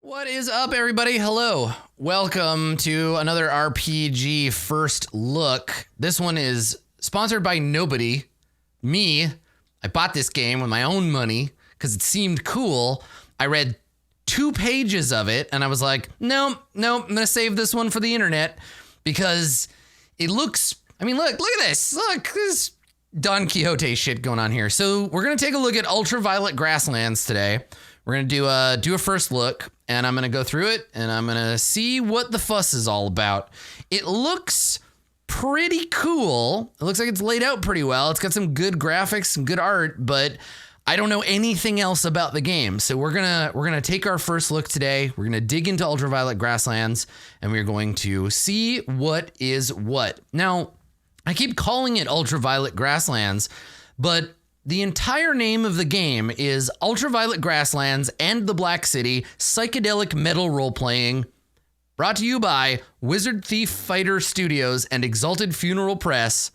What is up, everybody? Hello. Welcome to another RPG First Look. This one is sponsored by nobody. Me. I bought this game with my own money because it seemed cool. I read 2 pages of it and I was like, no, I'm going to save this one for the internet because it looks, look at this. Look, this Don Quixote shit going on here. So we're going to take a look at Ultraviolet Grasslands today. We're going to do a first look, and I'm going to go through it, and I'm going to see what the fuss is all about. It looks pretty cool. It looks like it's laid out pretty well. It's got some good graphics, some good art, but I don't know anything else about the game. So we're gonna take our first look today. We're going to dig into Ultraviolet Grasslands, and we're going to see what is what. Now, I keep calling it Ultraviolet Grasslands, but the entire name of the game is Ultraviolet Grasslands and the Black City Psychedelic Metal Role-Playing, brought to you by Wizard Thief Fighter Studios and Exalted Funeral Press.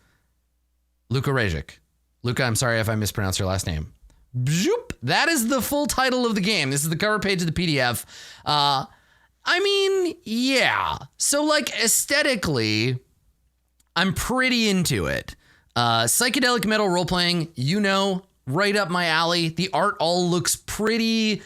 Luka Rejic. Luka, I'm sorry if I mispronounced your last name. Bzoop. That is the full title of the game. This is the cover page of the PDF. Yeah. So, aesthetically, I'm pretty into it. Psychedelic metal role-playing, right up my alley. The art all looks pretty,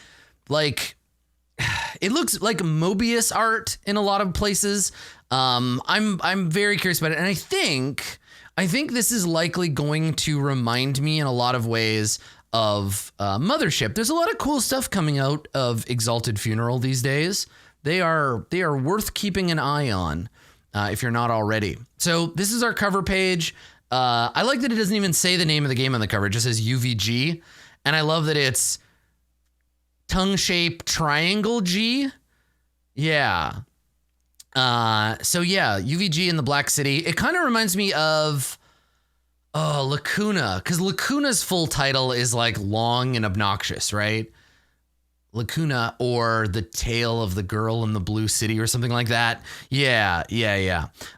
it looks like Mobius art in a lot of places. I'm very curious about it, and I think this is likely going to remind me in a lot of ways of Mothership. There's a lot of cool stuff coming out of Exalted Funeral these days. They are worth keeping an eye on if you're not already. So this is our cover page. I like that it doesn't even say the name of the game on the cover. It just says UVG. And I love that it's tongue-shaped triangle G. Yeah. UVG in the Black City. It kind of reminds me of Lacuna, because Lacuna's full title is long and obnoxious, right? Lacuna, or The Tale of the Girl in the Blue City, or something like that. Yeah.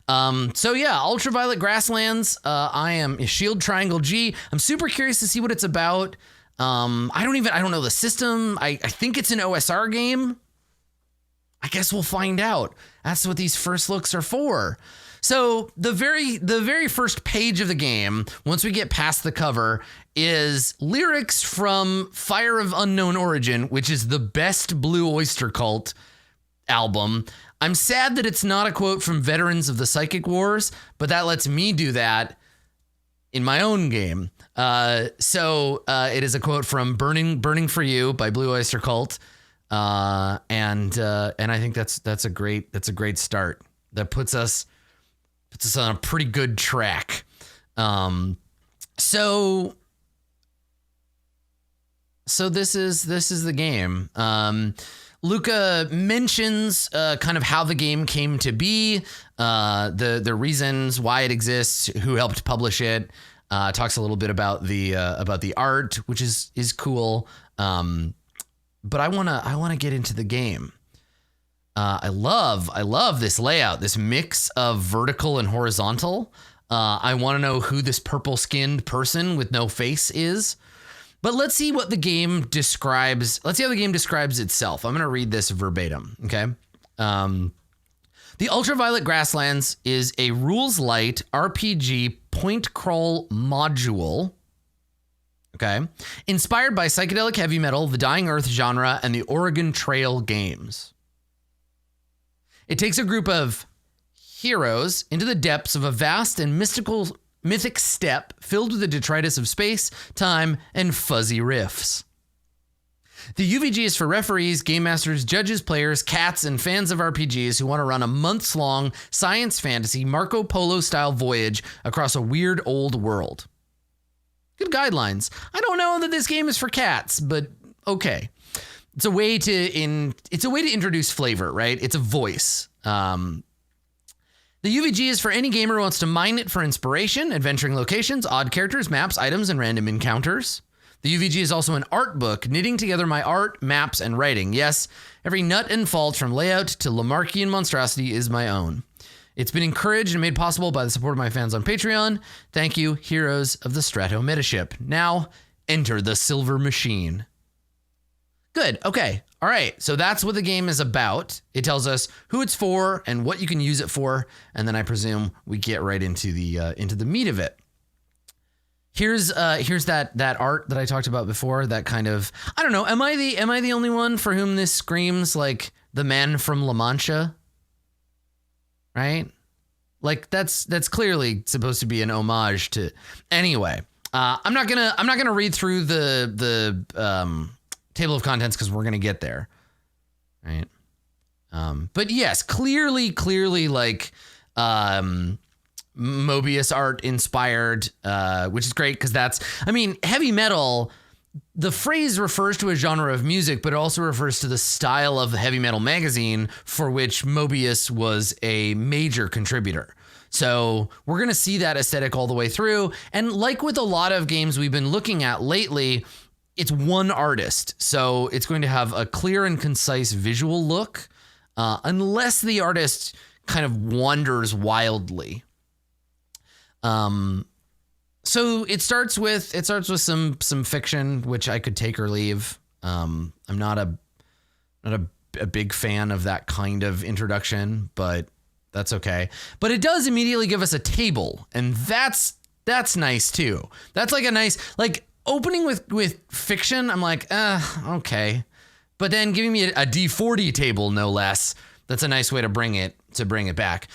Ultraviolet Grasslands. I am Shield Triangle G. I'm super curious to see what it's about. I don't know the system. I think it's an OSR game. I guess we'll find out. That's what these first looks are for. So the very first page of the game, once we get past the cover, is lyrics from Fire of Unknown Origin, which is the best Blue Oyster Cult album. I'm sad that it's not a quote from Veterans of the Psychic Wars, but that lets me do that in my own game. It is a quote from Burning for You by Blue Oyster Cult. And I think that's a great start. That puts us on a pretty good track. So this is the game. Luka mentions kind of how the game came to be, the reasons why it exists, who helped publish it. Talks a little bit about the art, which is cool. But I wanna get into the game. I love this layout, this mix of vertical and horizontal. I want to know who this purple-skinned person with no face is. But let's see what the game describes. Let's see how the game describes itself. I'm going to read this verbatim, okay? The Ultraviolet Grasslands is a rules-light RPG point crawl module, okay, inspired by psychedelic heavy metal, the Dying Earth genre, and the Oregon Trail games. It takes a group of heroes into the depths of a vast and mythic steppe filled with the detritus of space, time, and fuzzy riffs. The UVG is for referees, game masters, judges, players, cats, and fans of RPGs who want to run a months-long science fantasy Marco Polo-style voyage across a weird old world. Good guidelines. I don't know that this game is for cats, but okay. It's a way to introduce flavor, right? It's a voice. The UVG is for any gamer who wants to mine it for inspiration, adventuring locations, odd characters, maps, items, and random encounters. The UVG is also an art book, knitting together my art, maps, and writing. Yes, every nut and fault from layout to Lamarckian monstrosity is my own. It's been encouraged and made possible by the support of my fans on Patreon. Thank you, heroes of the Strato Metaship. Now, enter the Silver Machine. Good. Okay. All right. So that's what the game is about. It tells us who it's for and what you can use it for, and then I presume we get right into the meat of it. Here's that art that I talked about before. That kind of, I don't know. Am I the only one for whom this screams like the man from La Mancha? Right? Like that's clearly supposed to be an homage to. Anyway, I'm not gonna read through the table of contents because we're gonna get there, right? But yes, clearly like Mobius art inspired, which is great because heavy metal. The phrase refers to a genre of music, but it also refers to the style of the heavy metal magazine for which Mobius was a major contributor. So we're going to see that aesthetic all the way through. And like with a lot of games we've been looking at lately, it's one artist. So it's going to have a clear and concise visual look, unless the artist kind of wanders wildly. So it starts with some fiction, which I could take or leave. I'm not a big fan of that kind of introduction, but that's okay. But it does immediately give us a table, and that's nice too. That's like a nice, like, opening with fiction. I'm like, okay. But then giving me a D40 table, no less. That's a nice way to bring it back.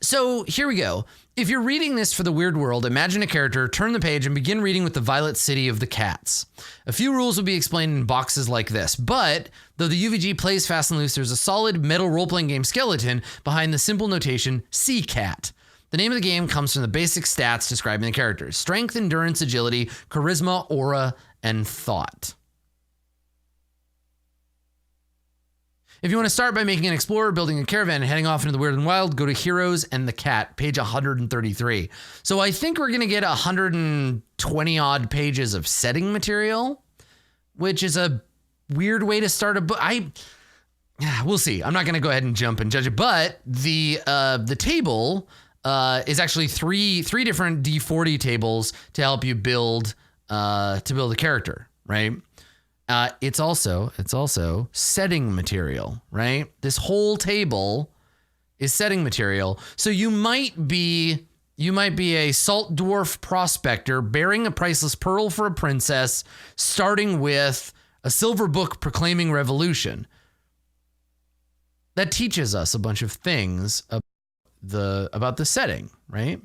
So here we go. If you're reading this for the weird world, imagine a character, turn the page, and begin reading with the Violet City of the Cats. A few rules will be explained in boxes like this, but though the UVG plays fast and loose, there's a solid metal role-playing game skeleton behind the simple notation Seacat. The name of the game comes from the basic stats describing the characters: strength, endurance, agility, charisma, aura, and thought. If you want to start by making an explorer, building a caravan, and heading off into the weird and wild, go to Heroes and the Cat, page 133. So I think we're going to get 120 odd pages of setting material, which is a weird way to start a book. We'll see. I'm not going to go ahead and jump and judge it, but the table is actually three different D40 tables to help you build a character, right? It's also setting material, right? This whole table is setting material. So you might be a salt dwarf prospector bearing a priceless pearl for a princess, starting with a silver book proclaiming revolution. That teaches us a bunch of things about the setting, right?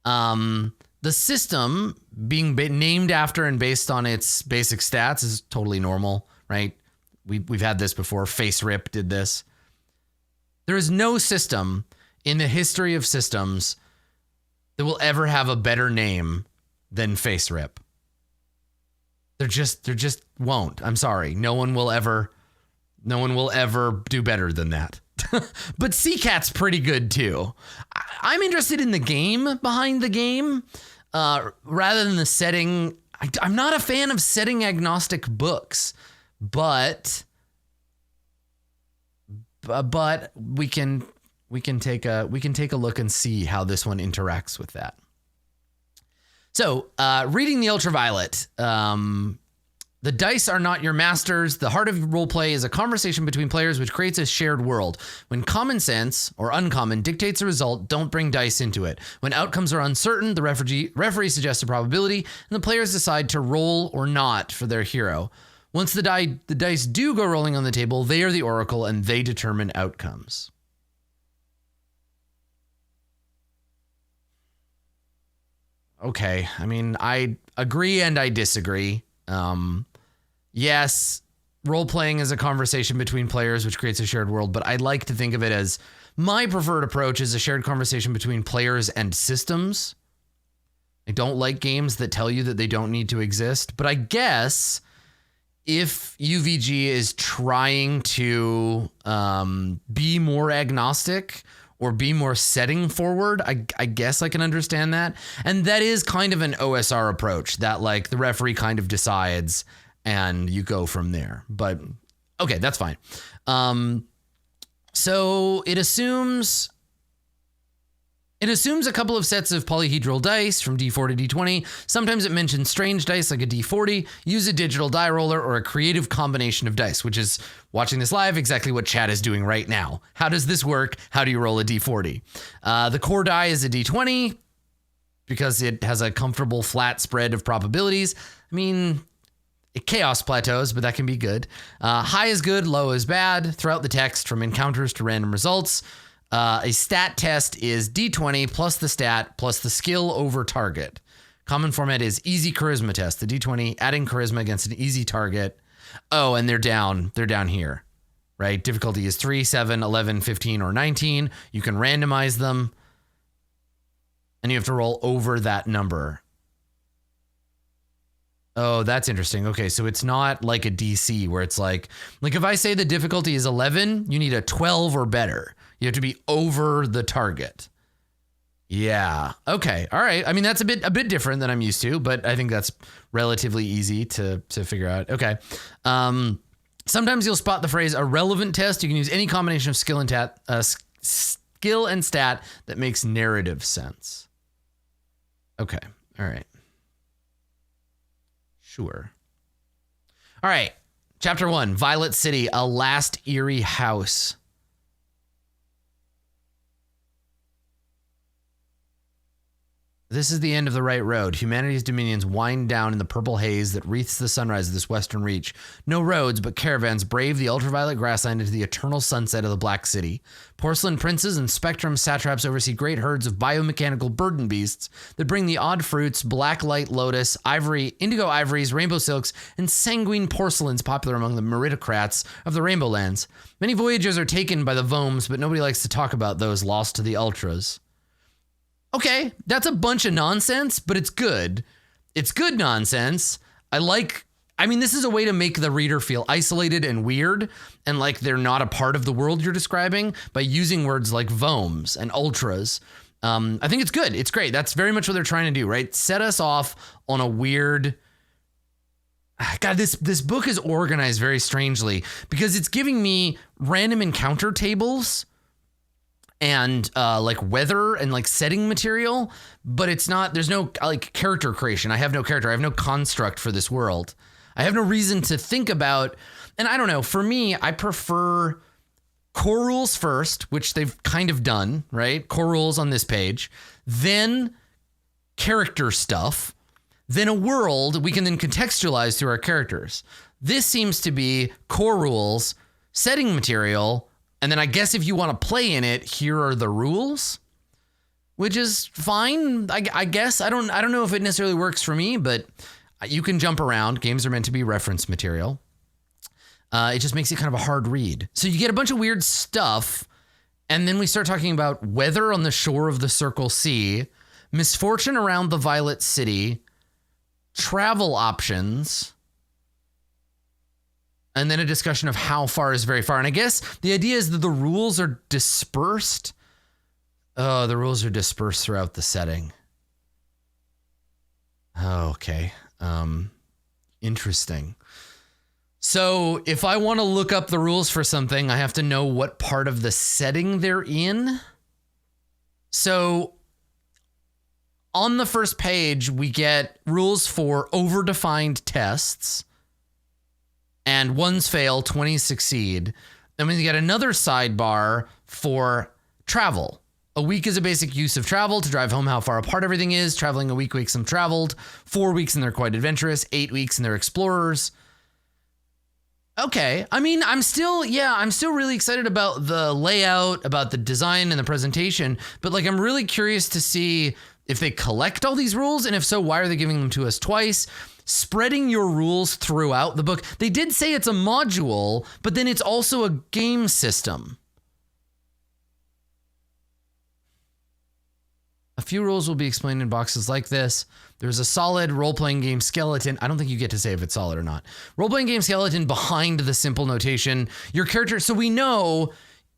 The system being named after and based on its basic stats is totally normal, right? We've had this before. Face Rip did this. There is no system in the history of systems that will ever have a better name than Face Rip. There just won't. I'm sorry. No one will ever do better than that. But Seacat's pretty good too. I'm interested in the game behind the game. Rather than the setting. I'm not a fan of setting agnostic books, but we can take a look and see how this one interacts with that. So, reading the Ultraviolet, the dice are not your masters. The heart of roleplay is a conversation between players which creates a shared world. When common sense, or uncommon, dictates a result, don't bring dice into it. When outcomes are uncertain, the referee suggests a probability, and the players decide to roll or not for their hero. Once the dice do go rolling on the table, they are the oracle, and they determine outcomes. Okay, I mean, I agree and I disagree. Yes, role-playing is a conversation between players which creates a shared world, but I like to think of it as my preferred approach is a shared conversation between players and systems. I don't like games that tell you that they don't need to exist, but I guess if UVG is trying to be more agnostic or be more setting forward, I guess I can understand that. And that is kind of an OSR approach that like the referee kind of decides and you go from there. But okay, that's fine. So it assumes It assumes a couple of sets of polyhedral dice from D4 to D20. Sometimes it mentions strange dice like a D40. Use a digital die roller or a creative combination of dice, which is, watching this live, exactly what chat is doing right now. How does this work? How do you roll a D40? The core die is a D20 because it has a comfortable flat spread of probabilities. I mean, it chaos plateaus, but that can be good. High is good, low is bad. Throughout the text, from encounters to random results. A stat test is D20 plus the stat plus the skill over target. Common format is easy charisma test. The D20 adding charisma against an easy target. Oh, and they're down here, right? Difficulty is 3, 7, 11, 15, or 19. You can randomize them and you have to roll over that number. Oh, that's interesting. Okay, so it's not like a DC where it's like if I say the difficulty is 11, you need a 12 or better. You have to be over the target. Yeah. Okay. All right. I mean, that's a bit different than I'm used to, but I think that's relatively easy to figure out. Okay. Sometimes you'll spot the phrase a relevant test. You can use any combination of skill and stat that makes narrative sense. Okay. All right. Sure. All right. Chapter 1, Violet City, a last eerie house. This is the end of the right road. Humanity's dominions wind down in the purple haze that wreaths the sunrise of this western reach. No roads, but caravans brave the ultraviolet grassland into the eternal sunset of the Black City. Porcelain princes and spectrum satraps oversee great herds of biomechanical burden beasts that bring the odd fruits, black light lotus, ivory, indigo ivories, rainbow silks, and sanguine porcelains popular among the meritocrats of the Rainbow Lands. Many voyagers are taken by the Vomes, but nobody likes to talk about those lost to the Ultras. Okay, that's a bunch of nonsense, but it's good. It's good nonsense. This is a way to make the reader feel isolated and weird and like they're not a part of the world you're describing by using words like Vomes and Ultras. I think it's good. It's great. That's very much what they're trying to do, right? Set us off on a weird... God, this book is organized very strangely because it's giving me random encounter tables and weather and setting material, but it's not, there's no character creation. I have no character. I have no construct for this world. I have no reason to think about, and I don't know, for me, I prefer core rules first, which they've kind of done, right? Core rules on this page, then character stuff, then a world we can then contextualize through our characters. This seems to be core rules, setting material, and then I guess if you want to play in it, here are the rules, which is fine. I guess I don't know if it necessarily works for me, but you can jump around. Games are meant to be reference material. It just makes it kind of a hard read. So you get a bunch of weird stuff, and then we start talking about weather on the shore of the Circle Sea, misfortune around the Violet City, travel options, and then a discussion of how far is very far. And I guess the idea is that the rules are dispersed. Oh, the rules are dispersed throughout the setting. Oh, okay. Interesting. So if I want to look up the rules for something, I have to know what part of the setting they're in. So on the first page, we get rules for overdefined tests. And ones fail, 20 succeed. Then we get another sidebar for travel. A week is a basic use of travel to drive home how far apart everything is. Traveling a week makes them traveled. 4 weeks and they're quite adventurous. 8 weeks and they're explorers. Okay. I mean, I'm still really excited about the layout, about the design and the presentation. But I'm really curious to see if they collect all these rules. And if so, why are they giving them to us twice? Spreading your rules throughout the book. They did say it's a module, but then it's also a game system. A few rules will be explained in boxes like this. There's a solid role-playing game skeleton. I don't think you get to say if it's solid or not. Role-playing game skeleton behind the simple notation. Your character, so we know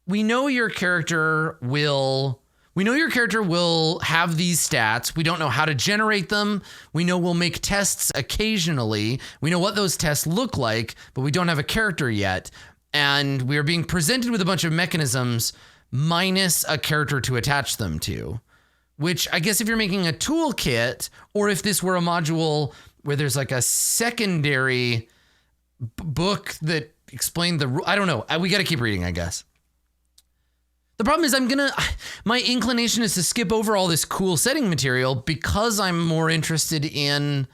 your character will... We know your character will have these stats. We don't know how to generate them. We know we'll make tests occasionally. We know what those tests look like, but we don't have a character yet. And we are being presented with a bunch of mechanisms minus a character to attach them to. which I guess if you're making a toolkit, or if this were a module where there's like a secondary book that explained I don't know. We got to keep reading, I guess. The problem is my inclination is to skip over all this cool setting material because I'm more interested in,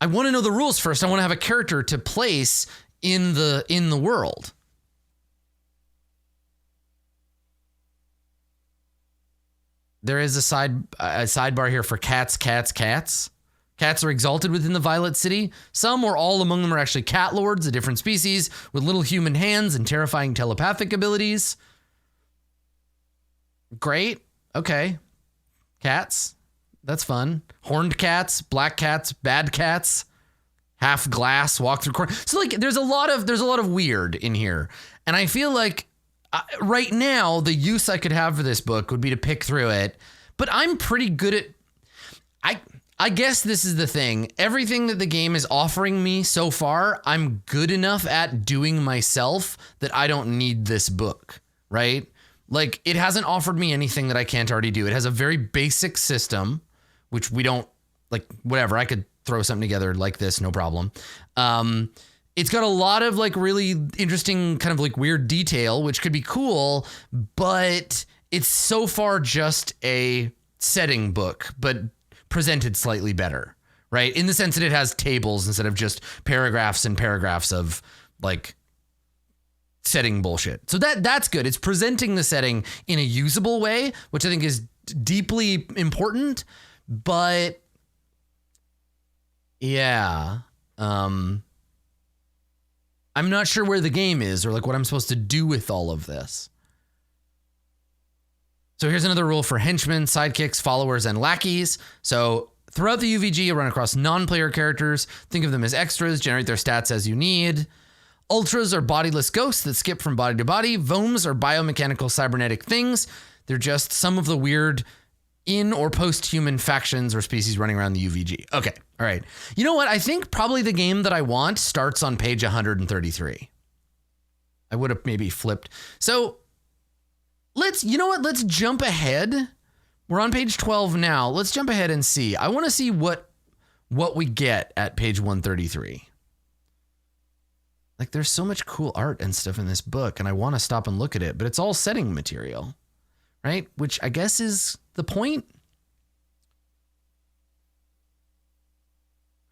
I want to know the rules first. I want to have a character to place in the world. There is a sidebar here for cats. Cats are exalted within the Violet City. Some or all among them are actually cat lords, a different species with little human hands and terrifying telepathic abilities. Great. Okay. Cats. That's fun. Horned cats, black cats, bad cats, half glass, walk through corner. So like there's a lot of weird in here. And I feel like right now the use I could have for this book would be to pick through it, but I'm pretty good at I guess this is the thing. Everything that the game is offering me so far, I'm good enough at doing myself that I don't need this book, right? Like, it hasn't offered me anything that I can't already do. It has a very basic system, which we don't, like, whatever. I could throw something together like this, no problem. It's got a lot of, like, really interesting kind of, like, weird detail, which could be cool, but it's so far just a setting book, but presented slightly better, right? In the sense that it has tables instead of just paragraphs and paragraphs of, like, setting bullshit. So that's good. It's presenting the setting in a usable way, which I think is deeply important. But yeah, I'm not sure where the game is or like what I'm supposed to do with all of this. So here's another rule for henchmen, sidekicks, followers, and lackeys. So throughout the UVG, you'll run across non-player characters. Think of them as extras, generate their stats as you need. Ultras are bodiless ghosts that skip from body to body. Vomes are biomechanical cybernetic things. They're just some of the weird in or post-human factions or species running around the UVG. Okay, all right. You know what? I think probably the game that I want starts on page 133. I would have maybe flipped. So let's jump ahead. We're on page 12 now. Let's jump ahead and see. I want to see what we get at page 133. Like, there's so much cool art and stuff in this book, and I want to stop and look at it, but it's all setting material, right? Which I guess is the point.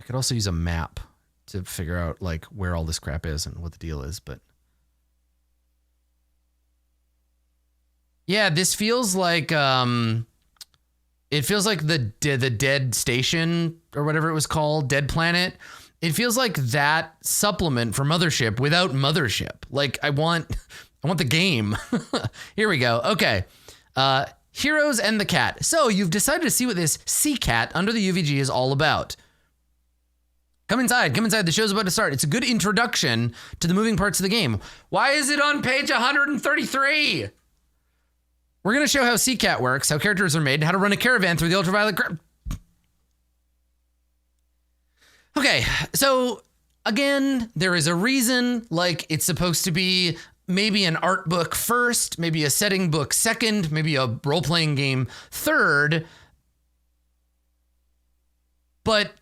I could also use a map to figure out, like, where all this crap is and what the deal is, but yeah, this feels like, it feels like the Dead Station or whatever it was called, Dead Planet. It feels like that supplement for Mothership without Mothership. Like, I want the game. Here we go. Okay. Heroes and the Cat. So you've decided to see what this Seacat under the UVG is all about. Come inside. The show's about to start. It's a good introduction to the moving parts of the game. Why is it on page 133? We're going to show how Seacat works, how characters are made, and how to run a caravan through the ultraviolet. Okay, so again, there is a reason, like, it's supposed to be maybe an art book first, maybe a setting book second, maybe a role-playing game third. But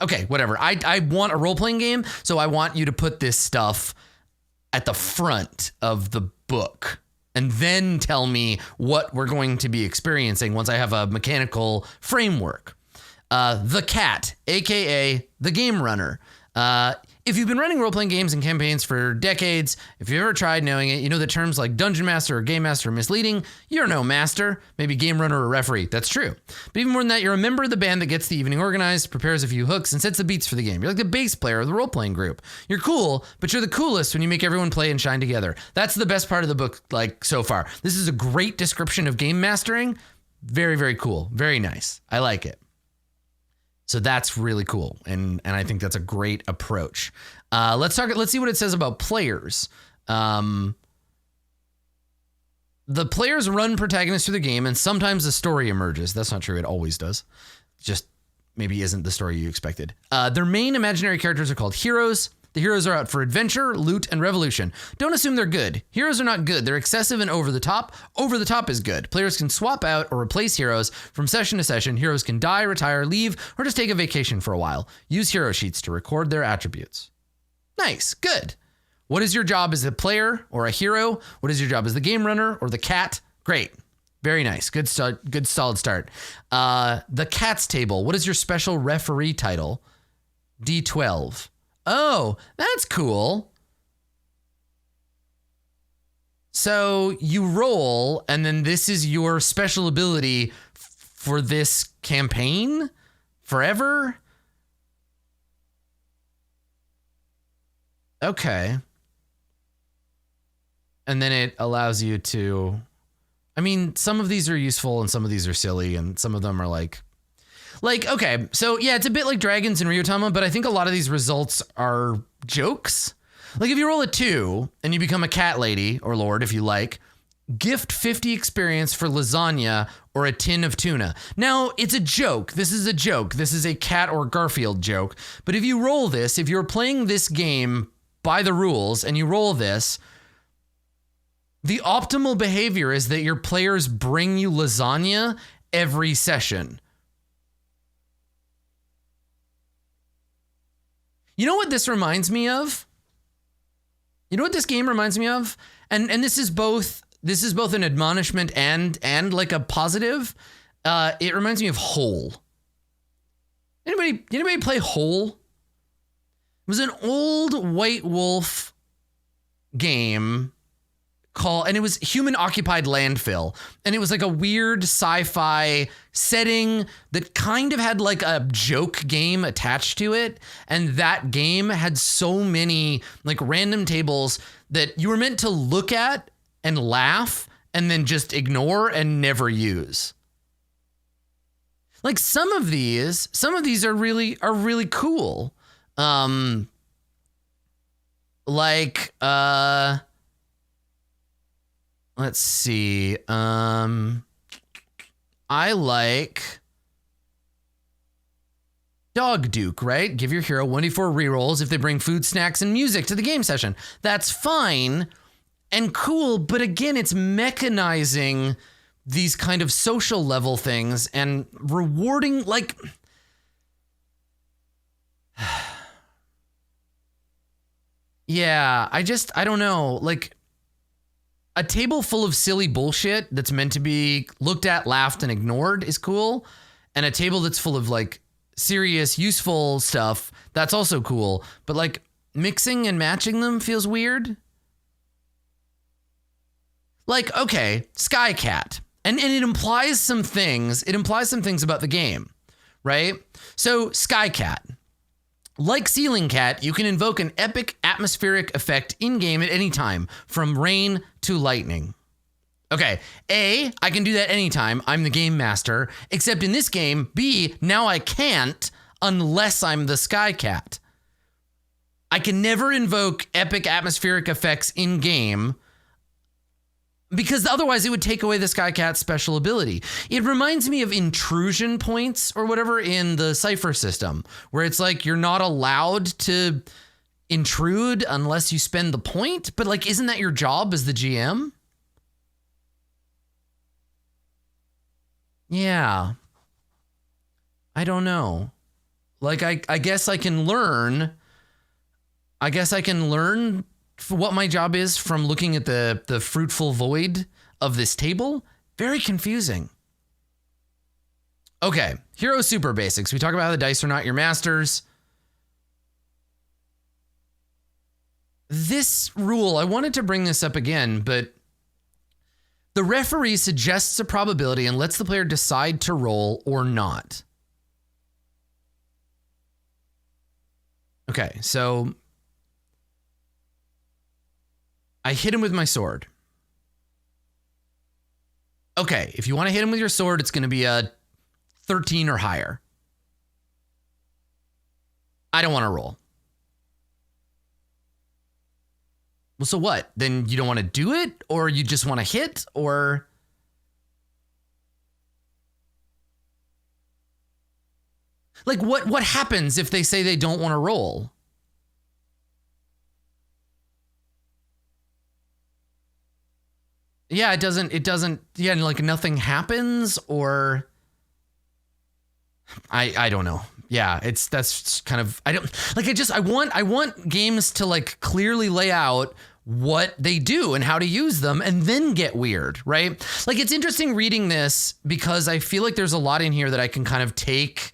okay, whatever. I want a role-playing game, so I want you to put this stuff at the front of the book and then tell me what we're going to be experiencing once I have a mechanical framework. The Cat, aka the Game Runner. If you've been running role-playing games and campaigns for decades, if you've ever tried knowing it, you know that terms like Dungeon Master or Game Master are misleading. You're no master, maybe Game Runner or Referee. That's true. But even more than that, you're a member of the band that gets the evening organized, prepares a few hooks, and sets the beats for the game. You're like the bass player of the role-playing group. You're cool, but you're the coolest when you make everyone play and shine together. That's the best part of the book, like, so far. This is a great description of game mastering. Very, very cool. Very nice. I like it. So that's really cool, and I think that's a great approach. Let's see what it says about players. The players run protagonists through the game, and sometimes the story emerges. That's not true. It always does. Just maybe isn't the story you expected. Their main imaginary characters are called heroes. The heroes are out for adventure, loot, and revolution. Don't assume they're good. Heroes are not good. They're excessive and over the top. Over the top is good. Players can swap out or replace heroes from session to session. Heroes can die, retire, leave, or just take a vacation for a while. Use hero sheets to record their attributes. Nice. Good. What is your job as a player or a hero? What is your job as the game runner or the cat? Great. Very nice. Good start. Good solid start. The cat's table. What is your special referee title? D12. Oh, that's cool. So you roll, and then this is your special ability for this campaign forever? Okay. And then it allows you to... I mean, some of these are useful and some of these are silly, and some of them are like, okay, so yeah, it's a bit like Dragons and Ryutama, but I think a lot of these results are jokes. Like if you roll a 2 and you become a cat lady or lord, if you like, gift 50 experience for lasagna or a tin of tuna. Now, it's a joke. This is a joke. This is a Cat or Garfield joke. But if you roll this, if you're playing this game by the rules and you roll this, the optimal behavior is that your players bring you lasagna every session. You know what this reminds me of? You know what this game reminds me of? And this is both an admonishment and like a positive. It reminds me of Hole. Anybody play Hole? It was an old White Wolf game and it was human occupied landfill, and it was like a weird sci-fi setting that kind of had like a joke game attached to it, and that game had so many like random tables that you were meant to look at and laugh and then just ignore and never use. Like some of these are really cool. Let's see. I like Dog Duke, right? Give your hero 1d4 rerolls if they bring food, snacks, and music to the game session. That's fine and cool, but again, it's mechanizing these kind of social level things and rewarding, like... Yeah, I don't know, like... A table full of silly bullshit that's meant to be looked at, laughed, and ignored is cool. And a table that's full of like serious, useful stuff, that's also cool. But like mixing and matching them feels weird. Like, okay, Seacat. And it implies some things. It implies some things about the game, right? So Seacat. Like Ceiling Cat, you can invoke an epic atmospheric effect in-game at any time, from rain to lightning. Okay, A, I can do that anytime. I'm the game master. Except in this game, B, now I can't unless I'm the Seacat. I can never invoke epic atmospheric effects in-game because otherwise it would take away the Seacat's special ability. It reminds me of intrusion points or whatever in the Cypher system, where it's like you're not allowed to intrude unless you spend the point. But like, isn't that your job as the GM? Yeah. I don't know. Like, I guess I can learn. I guess I can learn what my job is from looking at the fruitful void of this table. Very confusing. Okay, hero super basics. We talk about how the dice are not your masters. This rule, I wanted to bring this up again, but the referee suggests a probability and lets the player decide to roll or not. Okay, so I hit him with my sword. Okay, if you want to hit him with your sword, it's going to be a 13 or higher. I don't want to roll. Well, so what? Then you don't want to do it? Or you just want to hit? Or... like, what happens if they say they don't want to roll? Yeah, it doesn't, yeah, like nothing happens, or I don't know. Yeah, that's kind of, I want games to like clearly lay out what they do and how to use them and then get weird, right? Like, it's interesting reading this because I feel like there's a lot in here that I can kind of take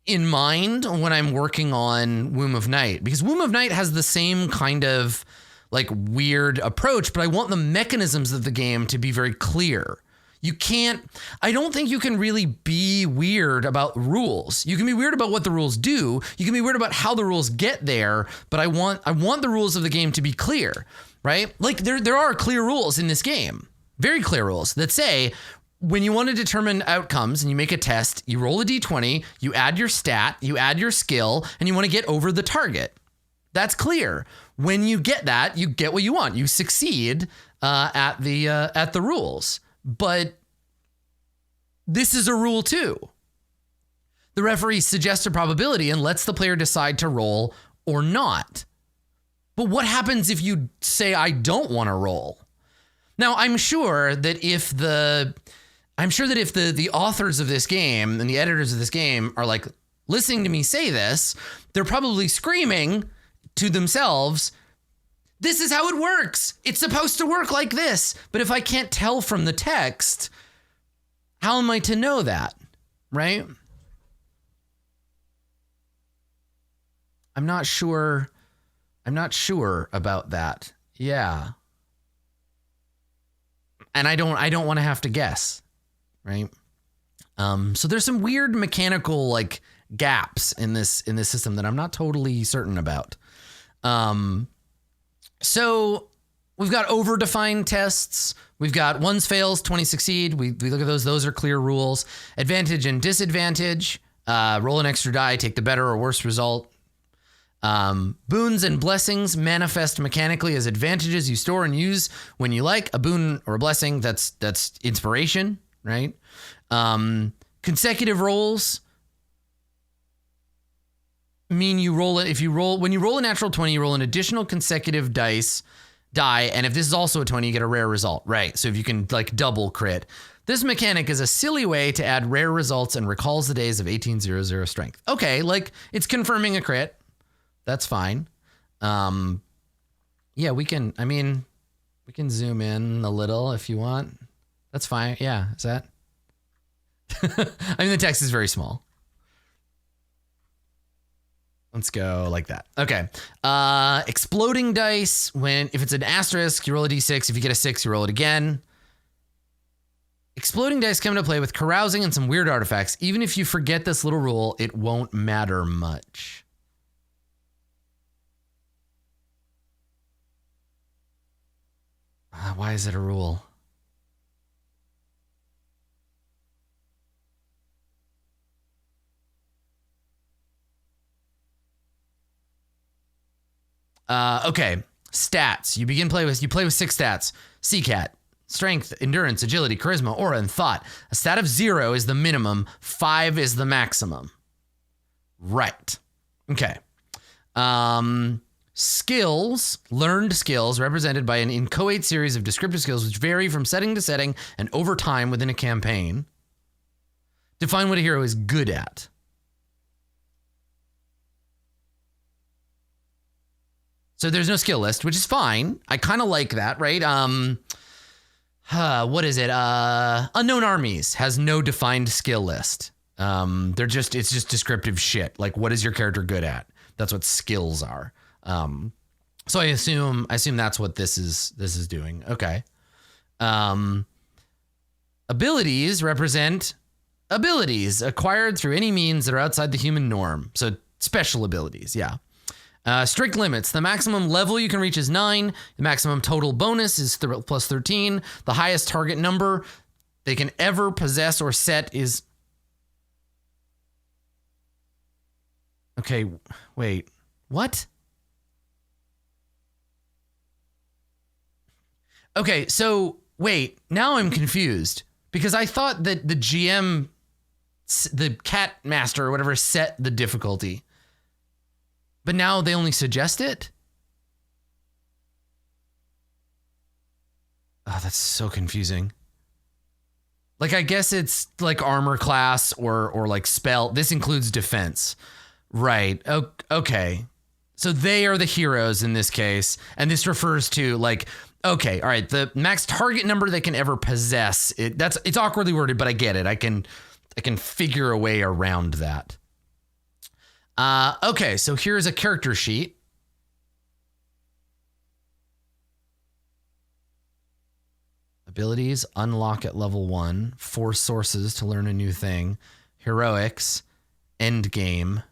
in mind when I'm working on Womb of Night, because Womb of Night has the same kind of like weird approach, but I want the mechanisms of the game to be very clear. I don't think you can really be weird about rules. You can be weird about what the rules do. You can be weird about how the rules get there, but I want the rules of the game to be clear, right? Like there are clear rules in this game, very clear rules that say when you want to determine outcomes and you make a test, you roll a d20, you add your stat, you add your skill, and you want to get over the target. That's clear. When you get that, you get what you want. You succeed at the rules. But this is a rule too. The referee suggests a probability and lets the player decide to roll or not. But what happens if you say, I don't want to roll? Now, I'm sure that if the authors of this game and the editors of this game are like listening to me say this, they're probably screaming to themselves, this is how it works. It's supposed to work like this. But if I can't tell from the text, how am I to know that? Right? I'm not sure about that. Yeah. And I don't want to have to guess. Right? So there's some weird mechanical like gaps in this system that I'm not totally certain about. So we've got over-defined tests. We've got ones fails, 20 succeed. We look at those. Those are clear rules. Advantage and disadvantage. Roll an extra die, take the better or worse result. Boons and blessings manifest mechanically as advantages you store and use when you like. A boon or a blessing, that's inspiration, right? Consecutive rolls mean when you roll a natural 20, you roll an additional consecutive die, and if this is also a 20, you get a rare result, right? So if you can like double crit. This mechanic is a silly way to add rare results and recalls the days of 1800 strength. Okay, like it's confirming a crit. That's fine. Yeah, we can zoom in a little if you want. That's fine. Yeah, is that? I mean, the text is very small. Let's go like that. Okay. Exploding dice. If it's an asterisk, you roll a d6. If you get a 6, you roll it again. Exploding dice come into play with carousing and some weird artifacts. Even if you forget this little rule, it won't matter much. Why is it a rule? Okay. Stats. You play with 6 stats. Seacat. Strength, endurance, agility, charisma, aura, and thought. A stat of 0 is the minimum. 5 is the maximum. Right. Okay. Skills, learned skills, represented by an inchoate series of descriptive skills which vary from setting to setting and over time within a campaign. Define what a hero is good at. So there's no skill list, which is fine. I kind of like that, right? What is it? Unknown Armies has no defined skill list. It's just descriptive shit. Like, what is your character good at? That's what skills are. So I assume that's what this is doing. Okay. Abilities represent abilities acquired through any means that are outside the human norm. So special abilities. Yeah. Strict limits. The maximum level you can reach is 9. The maximum total bonus is plus 13. The highest target number they can ever possess or set is... Okay, wait. What? Okay, so wait. Now I'm confused because I thought that the GM, the cat master or whatever, set the difficulty. But now they only suggest it? Oh, that's so confusing. Like, I guess it's like armor class or like spell. This includes defense. Right. Okay. So they are the heroes in this case. And this refers to like, okay, all right, the max target number they can ever possess. It's awkwardly worded, but I get it. I can figure a way around that. Okay, so here's a character sheet. Abilities unlock at level 1. 4 sources to learn a new thing. Heroics. End game.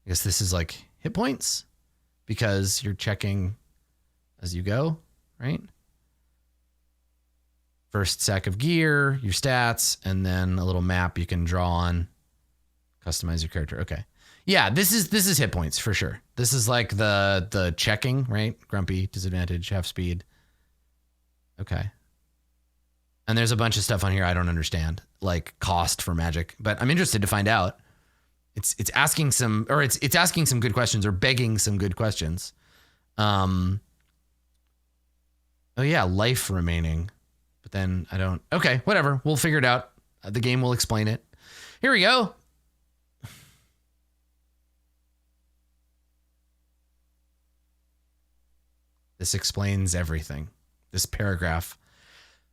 I guess this is like hit points because you're checking as you go, right? First stack of gear, your stats, and then a little map you can draw on. Customize your character. Okay. Yeah, this is hit points for sure. This is like the checking, right? Grumpy, disadvantage, half speed. Okay. And there's a bunch of stuff on here I don't understand, like cost for magic, but I'm interested to find out. It's asking some, or it's asking some good questions or begging some good questions. Oh yeah, life remaining, but then I don't. Okay, whatever. We'll figure it out. The game will explain it. Here we go. This explains everything. This paragraph.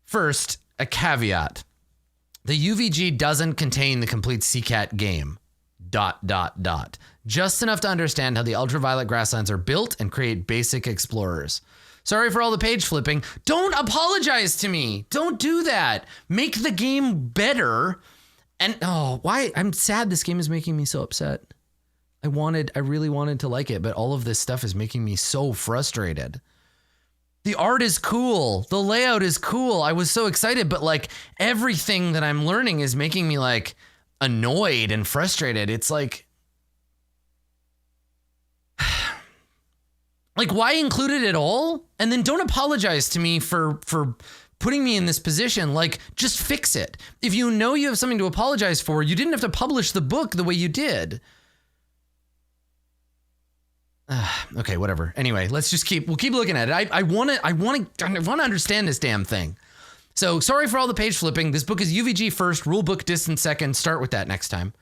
First, a caveat. The UVG doesn't contain the complete Seacat game. ... Just enough to understand how the Ultraviolet Grasslands are built and create basic explorers. Sorry for all the page flipping. Don't apologize to me. Don't do that. Make the game better. And why? I'm sad this game is making me so upset. I really wanted to like it, but all of this stuff is making me so frustrated. The art is cool. The layout is cool. I was so excited, but like everything that I'm learning is making me like annoyed and frustrated. It's like why include it at all? And then don't apologize to me for putting me in this position. Like, just fix it. If you know you have something to apologize for, you didn't have to publish the book the way you did. Okay, whatever. Anyway, we'll keep looking at it. I want to understand this damn thing. So sorry for all the page flipping. This book is UVG first, rulebook distance second. Start with that next time.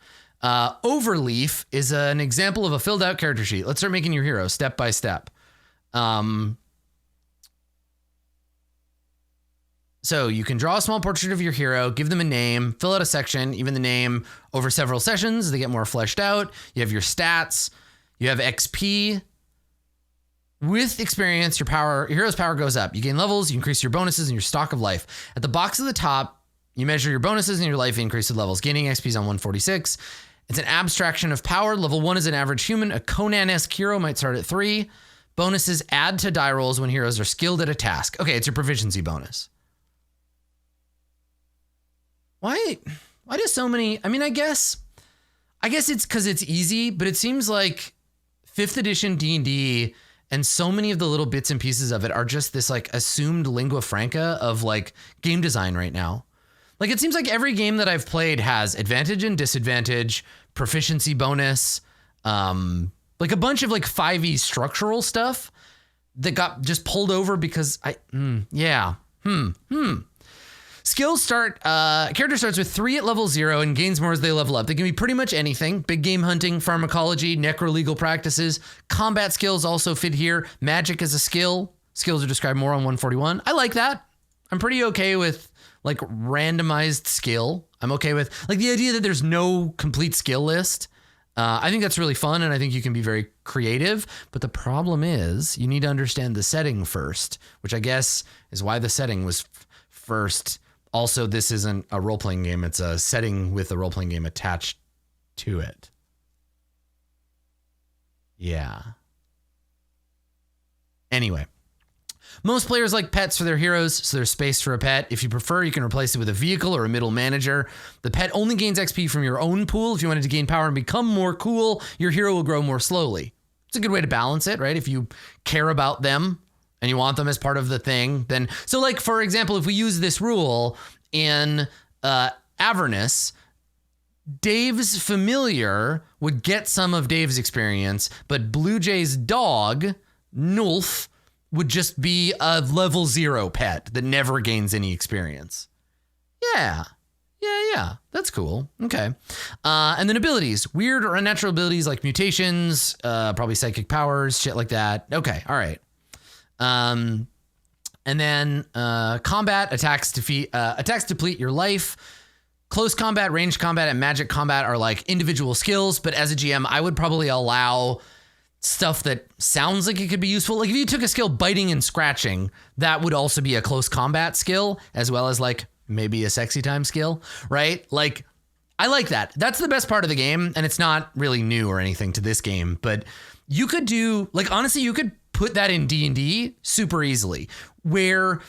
Overleaf is an example of a filled out character sheet. Let's start making your hero step by step. So you can draw a small portrait of your hero, give them a name, fill out a section, even the name over several sessions. They get more fleshed out. You have your stats. You have XP. With experience, your hero's power goes up. You gain levels, you increase your bonuses and your stock of life. At the box at the top, you measure your bonuses and your life increase with levels. Gaining XP is on 146. It's an abstraction of power. Level 1 is an average human. A Conan-esque hero might start at 3. Bonuses add to die rolls when heroes are skilled at a task. Okay, it's your proficiency bonus. Why do so many... I mean, I guess it's because it's easy, but it seems like 5th edition D&D and so many of the little bits and pieces of it are just this like assumed lingua franca of like game design right now. Like it seems like every game that I've played has advantage and disadvantage, proficiency bonus, like a bunch of like 5e structural stuff that got just pulled over because Skills character starts with 3 at level 0 and gains more as they level up. They can be pretty much anything. Big game hunting, pharmacology, necrolegal practices. Combat skills also fit here. Magic is a skill. Skills are described more on 141. I like that. I'm pretty okay with like randomized skill. I'm okay with like the idea that there's no complete skill list. I think that's really fun and I think you can be very creative. But the problem is you need to understand the setting first, which I guess is why the setting was first. Also, this isn't a role-playing game. It's a setting with a role-playing game attached to it. Yeah. Anyway. Most players like pets for their heroes, so there's space for a pet. If you prefer, you can replace it with a vehicle or a middle manager. The pet only gains XP from your own pool. If you wanted to gain power and become more cool, your hero will grow more slowly. It's a good way to balance it, right? If you care about them, and you want them as part of the thing, then... So, like, for example, if we use this rule in Avernus, Dave's familiar would get some of Dave's experience, but Blue Jay's dog, Nulf, would just be a level 0 pet that never gains any experience. Yeah. That's cool. Okay. And then abilities, weird or unnatural abilities like mutations, probably psychic powers, shit like that. Okay. All right. And then combat, attacks deplete your life. Close combat, ranged combat, and magic combat are like individual skills. But as a GM, I would probably allow stuff that sounds like it could be useful. Like if you took a skill biting and scratching, that would also be a close combat skill, as well as like maybe a sexy time skill, right? Like, I like that. That's the best part of the game, and it's not really new or anything to this game, but you could do, like, honestly, you could put that in D&D super easily, where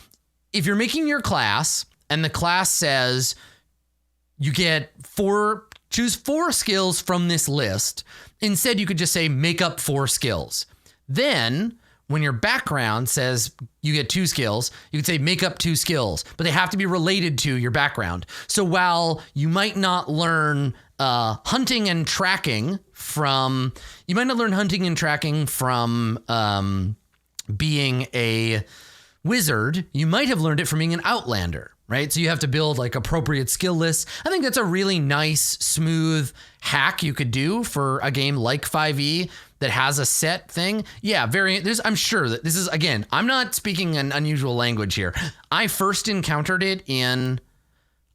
if you're making your class and the class says you get choose 4 skills from this list, instead you could just say make up 4 skills. Then when your background says you get 2 skills, you could say make up 2 skills, but they have to be related to your background. So while you might not learn hunting and tracking from being a wizard, you might have learned it from being an outlander, right? So you have to build like appropriate skill lists. I think that's a really nice, smooth hack you could do for a game like 5e that has a set thing. Yeah, I'm sure that this is, again, I'm not speaking an unusual language here. I first encountered it in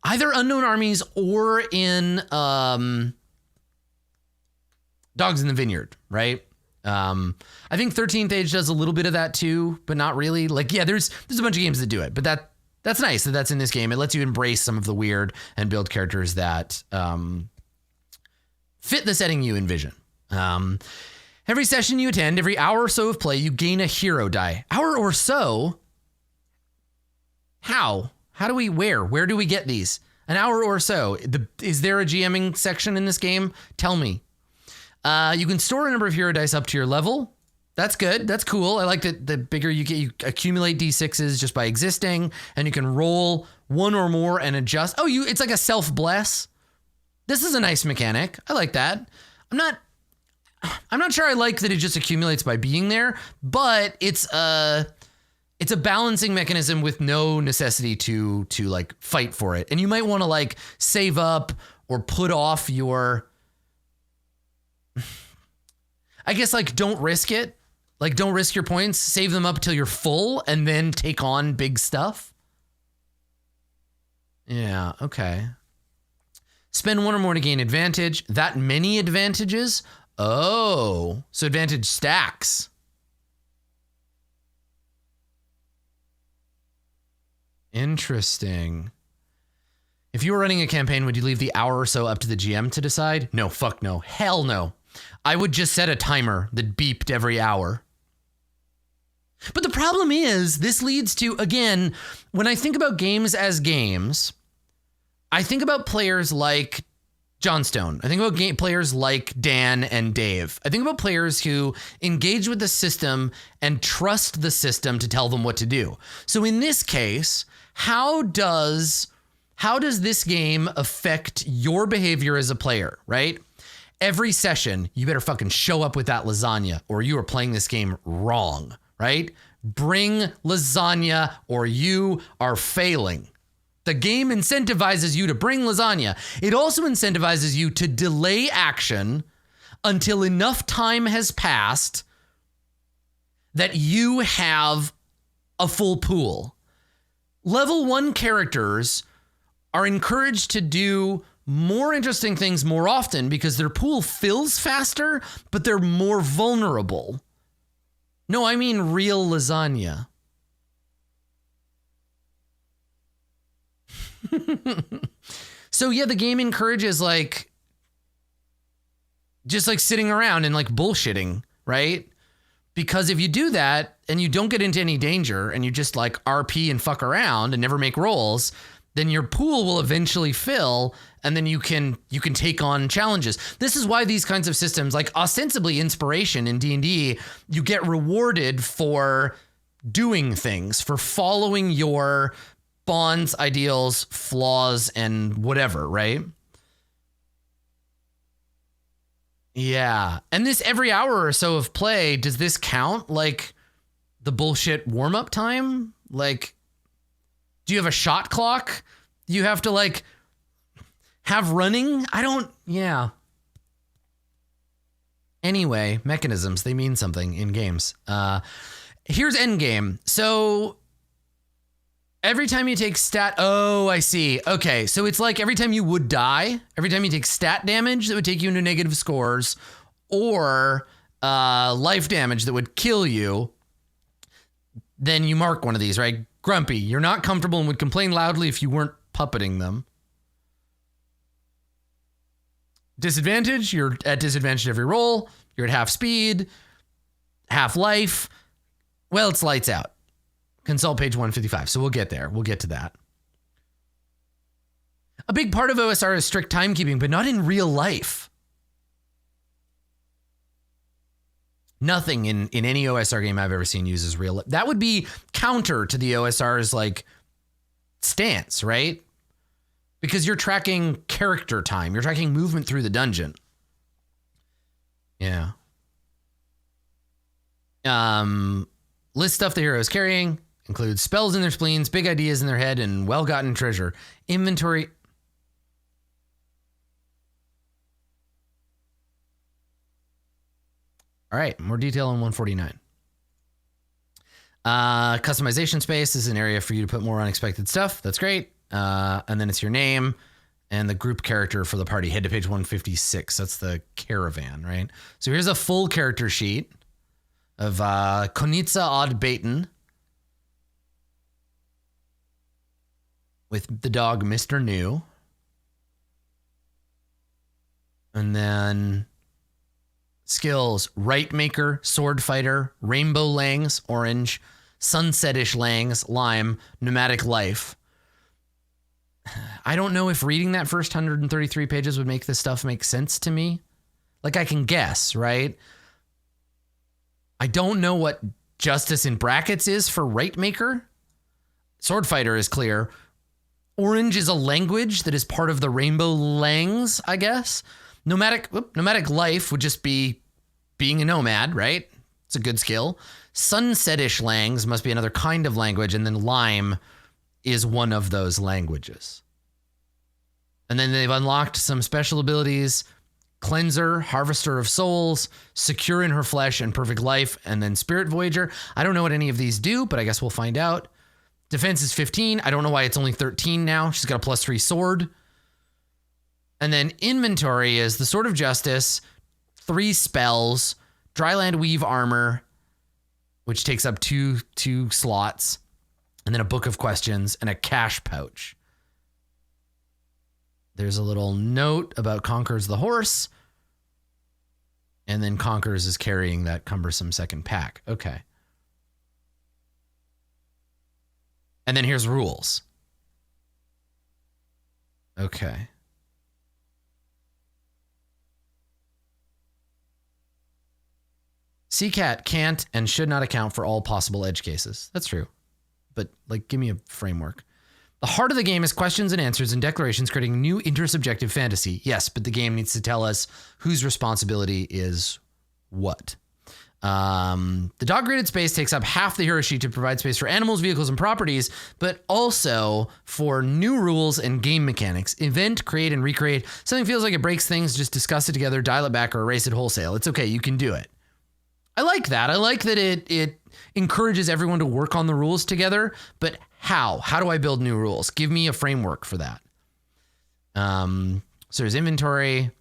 either Unknown Armies or in Dogs in the Vineyard, right? I think 13th Age does a little bit of that too, but not really. Like, yeah, there's a bunch of games that do it, but that's nice that that's in this game. It lets you embrace some of the weird and build characters that fit the setting you envision. Every session you attend, every hour or so of play, you gain a hero die. Hour or so? How? Where do we get these? An hour or so. Is there a GMing section in this game? Tell me. You can store a number of hero dice up to your level. That's good. That's cool. I like that the bigger you get, you accumulate D6s just by existing, and you can roll one or more and adjust. Oh, it's like a self-bless. This is a nice mechanic. I like that. I'm not sure I like that it just accumulates by being there, but it's a balancing mechanism with no necessity to like fight for it. And you might want to like save up or put off your, I guess, like, don't risk it. Like, don't risk your points, save them up till you're full and then take on big stuff. Yeah. Okay. Spend 1 or more to gain advantage. That many advantages. Oh, so advantage stacks. Interesting. If you were running a campaign, would you leave the hour or so up to the GM to decide? No, fuck no. Hell no. I would just set a timer that beeped every hour. But the problem is, this leads to, again, when I think about games as games, I think about players like Johnstone. I think about players like Dan and Dave. I think about players who engage with the system and trust the system to tell them what to do. So in this case, how does this game affect your behavior as a player, right? Every session, you better fucking show up with that lasagna or you are playing this game wrong, right? Bring lasagna or you are failing. The game incentivizes you to bring lasagna. It also incentivizes you to delay action until enough time has passed that you have a full pool. Level 1 characters are encouraged to do more interesting things more often because their pool fills faster, but they're more vulnerable. No, I mean real lasagna. So yeah, the game encourages like just like sitting around and like bullshitting, right? Because if you do that and you don't get into any danger and you just like RP and fuck around and never make rolls, then your pool will eventually fill and then you can take on challenges. This is why these kinds of systems, like ostensibly inspiration in D&D, you get rewarded for doing things, for following your bonds, ideals, flaws, and whatever, right? Yeah. And this every hour or so of play, does this count? Like, the bullshit warm-up time? Like, do you have a shot clock? Do you have to like have running? Yeah. Anyway, mechanisms, they mean something in games. Here's endgame. So every time you take I see. Okay, so it's like every time you would die, every time you take stat damage that would take you into negative scores, or life damage that would kill you, then you mark one of these, right? Grumpy, you're not comfortable and would complain loudly if you weren't puppeting them. Disadvantage, you're at disadvantage every roll. You're at half speed, half life. Well, it's lights out. Consult page 155. So we'll get there. We'll get to that. A big part of OSR is strict timekeeping, but not in real life. Nothing in any OSR game I've ever seen uses real. That would be counter to the OSR's like stance, right? Because you're tracking character time. You're tracking movement through the dungeon. Yeah. List stuff the hero is carrying. Includes spells in their spleens, big ideas in their head, and well-gotten treasure. Inventory. All right, more detail on 149. Customization space is an area for you to put more unexpected stuff. That's great. And then it's your name and the group character for the party. Head to page 156. That's the Caravan, right? So here's a full character sheet of Konitsa Odd Baton with the dog Mr. New. And then skills: Right Maker, Sword Fighter, Rainbow Langs, Orange, Sunsetish Langs, Lime, Nomadic Life. I don't know if reading that first 133 pages would make this stuff make sense to me. Like, I can guess, right? I don't know what Justice in brackets is for Right Maker. Sword Fighter is clear. Orange is a language that is part of the Rainbow Langs, I guess. Nomadic Life would just be being a nomad, right? It's a good skill. Sunsetish Langs must be another kind of language, and then Lime is one of those languages. And then they've unlocked some special abilities: Cleanser, Harvester of Souls, Secure in Her Flesh, and Perfect Life, and then Spirit Voyager. I don't know what any of these do, but I guess we'll find out. Defense is 15. I don't know why it's only 13 now. She's got a +3 sword. And then inventory is the Sword of Justice, 3 spells, Dryland Weave Armor, which takes up two slots, and then a book of questions and a cash pouch. There's a little note about Conquer's the horse, and then Conquer's is carrying that cumbersome second pack. Okay. And then here's rules. Okay. Seacat can't and should not account for all possible edge cases. That's true. But, like, give me a framework. The heart of the game is questions and answers and declarations creating new intersubjective fantasy. Yes, but the game needs to tell us whose responsibility is what. The dog-graded space takes up half the hero sheet to provide space for animals, vehicles, and properties, but also for new rules and game mechanics. Invent, create, and recreate. Something feels like it breaks things, just discuss it together, dial it back, or erase it wholesale. It's okay, you can do it. I like that. I like that it encourages everyone to work on the rules together, but how? How do I build new rules? Give me a framework for that. So there's inventory.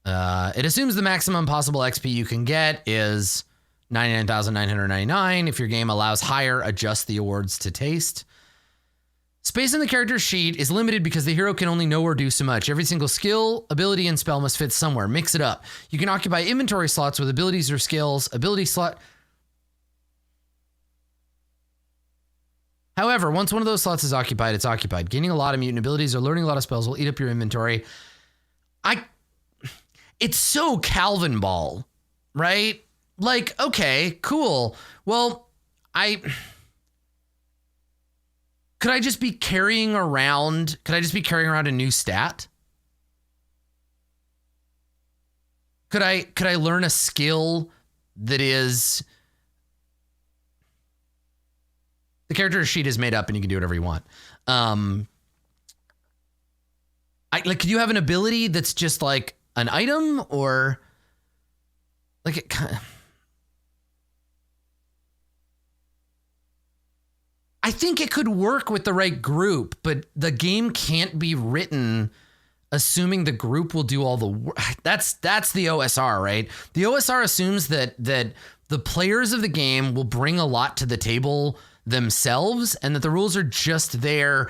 It assumes the maximum possible XP you can get is 99,999. If your game allows higher, adjust the awards to taste. Space in the character sheet is limited because the hero can only know or do so much. Every single skill, ability, and spell must fit somewhere. Mix it up. You can occupy inventory slots with abilities or skills. Ability slot. However, once one of those slots is occupied, it's occupied. Gaining a lot of mutant abilities or learning a lot of spells will eat up your inventory. It's so Calvin Ball, right? Like, okay, cool. Well, could I just be carrying around a new stat? Could I learn a skill that is character sheet is made up and you can do whatever you want. Could you have an ability that's just like an item or like it kind of... I think it could work with the right group, but the game can't be written assuming the group will do all the work. That's the OSR, right? The OSR assumes that the players of the game will bring a lot to the table themselves and that the rules are just there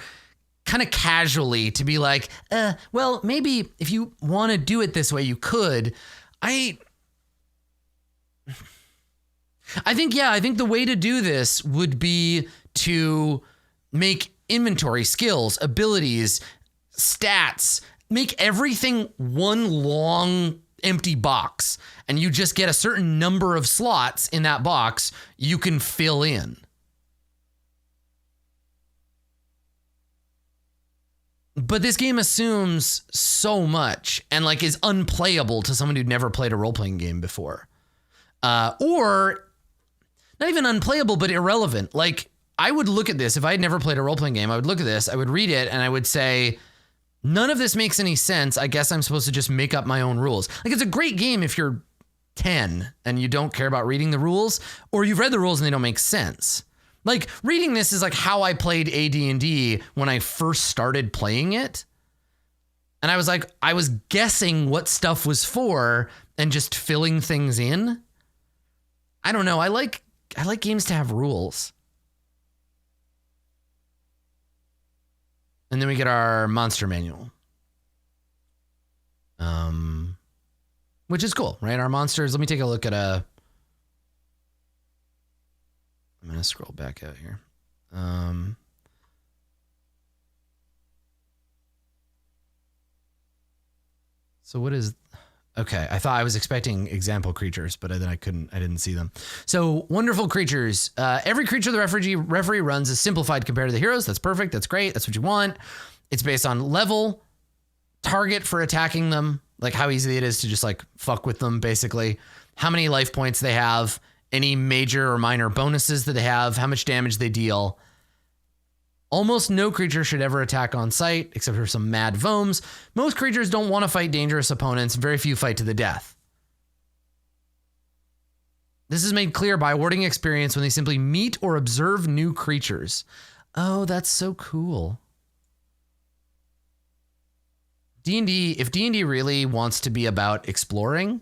kind of casually to be like, well, maybe if you want to do it this way, you could. I think the way to do this would be to make inventory, skills, abilities, stats, make everything one long empty box, and you just get a certain number of slots in that box you can fill in. But this game assumes so much and like is unplayable to someone who'd never played a role-playing game before. Or not even unplayable, but irrelevant. Like, I would look at this, if I had never played a role-playing game, I would look at this, I would read it, and I would say, none of this makes any sense. I guess I'm supposed to just make up my own rules. Like, it's a great game if you're 10 and you don't care about reading the rules, or you've read the rules and they don't make sense. Like, reading this is like how I played AD&D when I first started playing it. And I was like, I was guessing what stuff was for and just filling things in. I don't know. I like games to have rules. And then we get our monster manual. Which is cool, right? Our monsters, let me take a look at I'm going to scroll back out here. So what is... Okay, I thought I was expecting example creatures, but then I didn't see them. So, wonderful creatures. Every creature the referee runs is simplified compared to the heroes. That's perfect. That's great. That's what you want. It's based on level, target for attacking them, like how easy it is to just like fuck with them, basically. How many life points they have, any major or minor bonuses that they have, how much damage they deal. Almost no creature should ever attack on sight, except for some mad vomes. Most creatures don't want to fight dangerous opponents. Very few fight to the death. This is made clear by awarding experience when they simply meet or observe new creatures. Oh, that's so cool. D&D, if D&D really wants to be about exploring,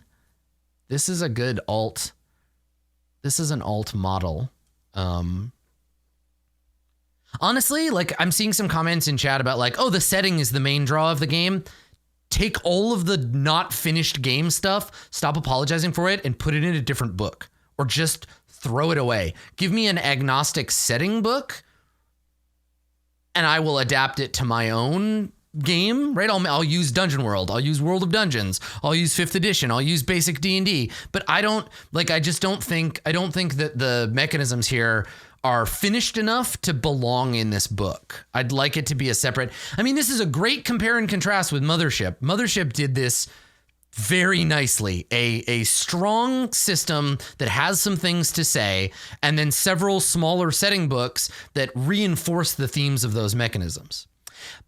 this is a good alt. This is an alt model. Honestly, like I'm seeing some comments in chat about like, oh, the setting is the main draw of the game. Take all of the not finished game stuff, stop apologizing for it, and put it in a different book. Or just throw it away. Give me an agnostic setting book, and I will adapt it to my own game, right? I'll use Dungeon World. I'll use World of Dungeons. I'll use 5th edition. I'll use basic D&D. But I don't think that the mechanisms here are finished enough to belong in this book. I'd like it to be a separate... I mean, this is a great compare and contrast with Mothership. Mothership did this very nicely. A strong system that has some things to say, and then several smaller setting books that reinforce the themes of those mechanisms.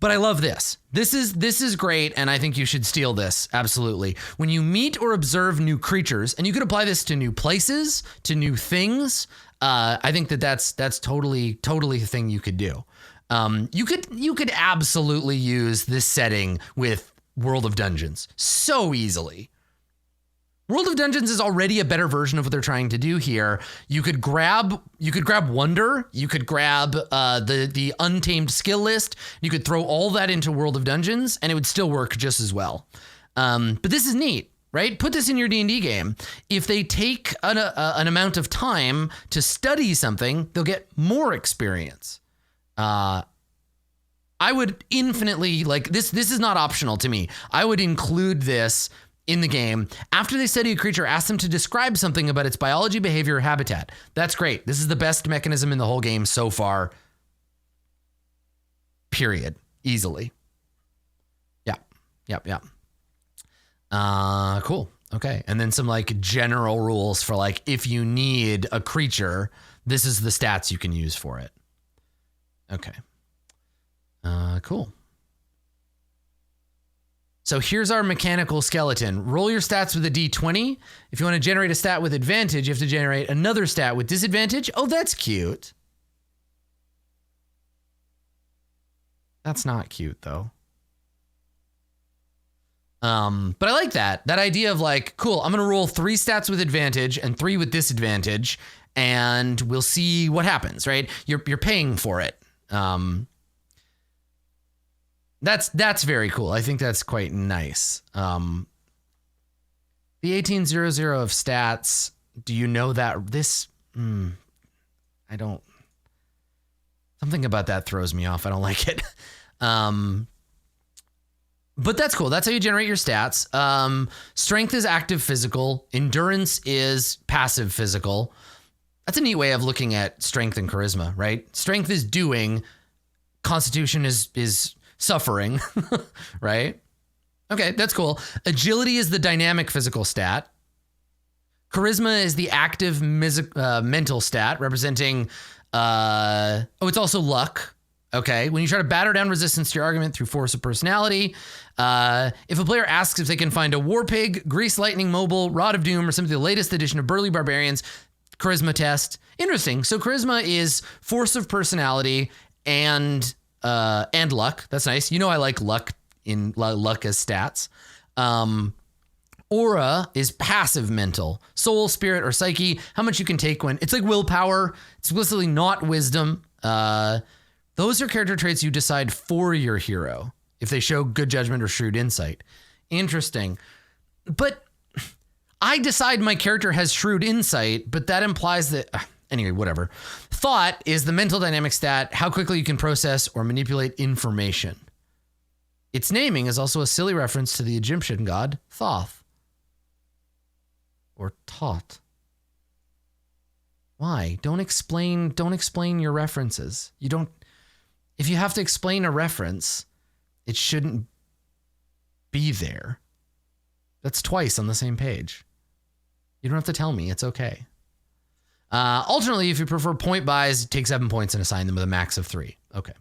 But I love this. This is great, and I think you should steal this, absolutely. When you meet or observe new creatures, and you could apply this to new places, to new things... I think that's totally a thing you could do. You could absolutely use this setting with World of Dungeons so easily. World of Dungeons is already a better version of what they're trying to do here. You could grab Wonder, you could grab the Untamed skill list, you could throw all that into World of Dungeons, and it would still work just as well. But this is neat. Right? Put this in your D&D game. If they take an amount of time to study something, they'll get more experience. I would infinitely, like, this is not optional to me. I would include this in the game. After they study a creature, ask them to describe something about its biology, behavior, or habitat. That's great. This is the best mechanism in the whole game so far. Period. Easily. Yeah. Cool. Okay. And then some like general rules for like, if you need a creature, this is the stats you can use for it. Okay. Cool. So here's our mechanical skeleton. Roll your stats with a d20. If you want to generate a stat with advantage, you have to generate another stat with disadvantage. Oh, that's cute. That's not cute, though. But I like that. That idea of like, cool, I'm going to roll 3 stats with advantage and 3 with disadvantage, and we'll see what happens, right? You're paying for it. That's very cool. I think that's quite nice. The 1800 of stats, do you know that this, I don't, something about that throws me off. I don't like it. But that's cool. That's how you generate your stats. Strength is active physical. Endurance is passive physical. That's a neat way of looking at strength and charisma, right? Strength is doing. Constitution is suffering, right? Okay, that's cool. Agility is the dynamic physical stat. Charisma is the active mental stat, representing, it's also luck. Okay, when you try to batter down resistance to your argument through force of personality, if a player asks if they can find a war pig, grease lightning mobile, rod of doom, or some of the latest edition of Burly Barbarians, charisma test. Interesting. So charisma is force of personality and luck. That's nice. You know I like luck as stats. Aura is passive mental. Soul, spirit, or psyche. How much you can take when it's like willpower. Explicitly not wisdom. Those are character traits you decide for your hero if they show good judgment or shrewd insight. Interesting. But I decide my character has shrewd insight, but that implies that... Anyway, whatever. Thought is the mental dynamic stat, how quickly you can process or manipulate information. Its naming is also a silly reference to the Egyptian god Thoth. Or Tot. Why? Don't explain your references. If you have to explain a reference, it shouldn't be there. That's twice on the same page. You don't have to tell me. It's okay. Alternately, if you prefer point buys, take 7 points and assign them with a max of 3. Okay.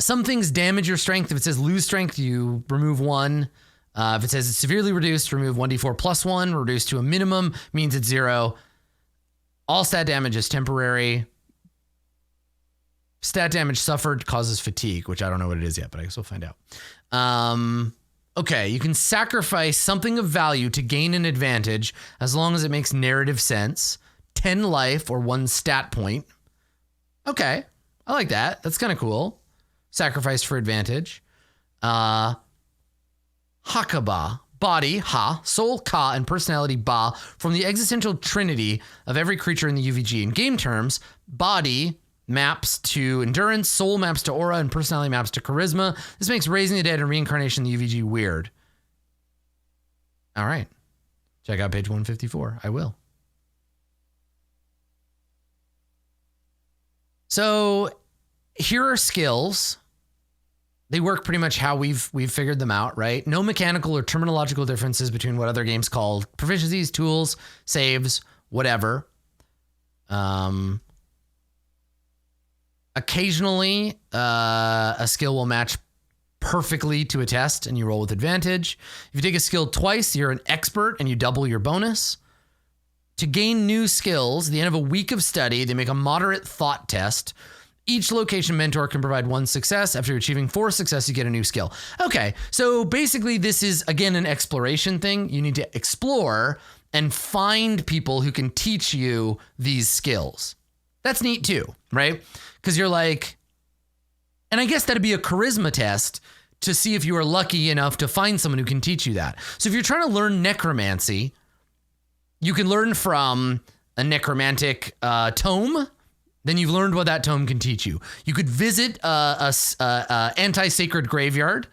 Some things damage your strength. If it says lose strength, you remove 1. If it says it's severely reduced, remove 1d4 plus 1. Reduced to a minimum means it's 0. All stat damage is temporary. Stat damage suffered causes fatigue, which I don't know what it is yet, but I guess we'll find out. Okay, you can sacrifice something of value to gain an advantage as long as it makes narrative sense. 10 life or 1 stat point. Okay, I like that. That's kind of cool. Sacrifice for advantage. Hakaba. Body, ha, soul, ka, and personality, ba, from the existential trinity of every creature in the UVG. In game terms, body maps to endurance, soul maps to aura, and personality maps to charisma. This makes raising the dead and reincarnation in the UVG weird. All right. Check out page 154. I will. So here are skills. They work pretty much how we've figured them out, right? No mechanical or terminological differences between what other games call proficiencies, tools, saves, whatever. Occasionally, a skill will match perfectly to a test and you roll with advantage. If you take a skill twice, you're an expert and you double your bonus. To gain new skills, at the end of a week of study, they make a moderate thought test. Each location mentor can provide 1 success. After achieving 4 success, you get a new skill. Okay, so basically this is, again, an exploration thing. You need to explore and find people who can teach you these skills. That's neat too, right? Because you're like, and I guess that'd be a charisma test to see if you are lucky enough to find someone who can teach you that. So if you're trying to learn necromancy, you can learn from a necromantic tome. Then you've learned what that tome can teach you. You could visit a anti-sacred graveyard,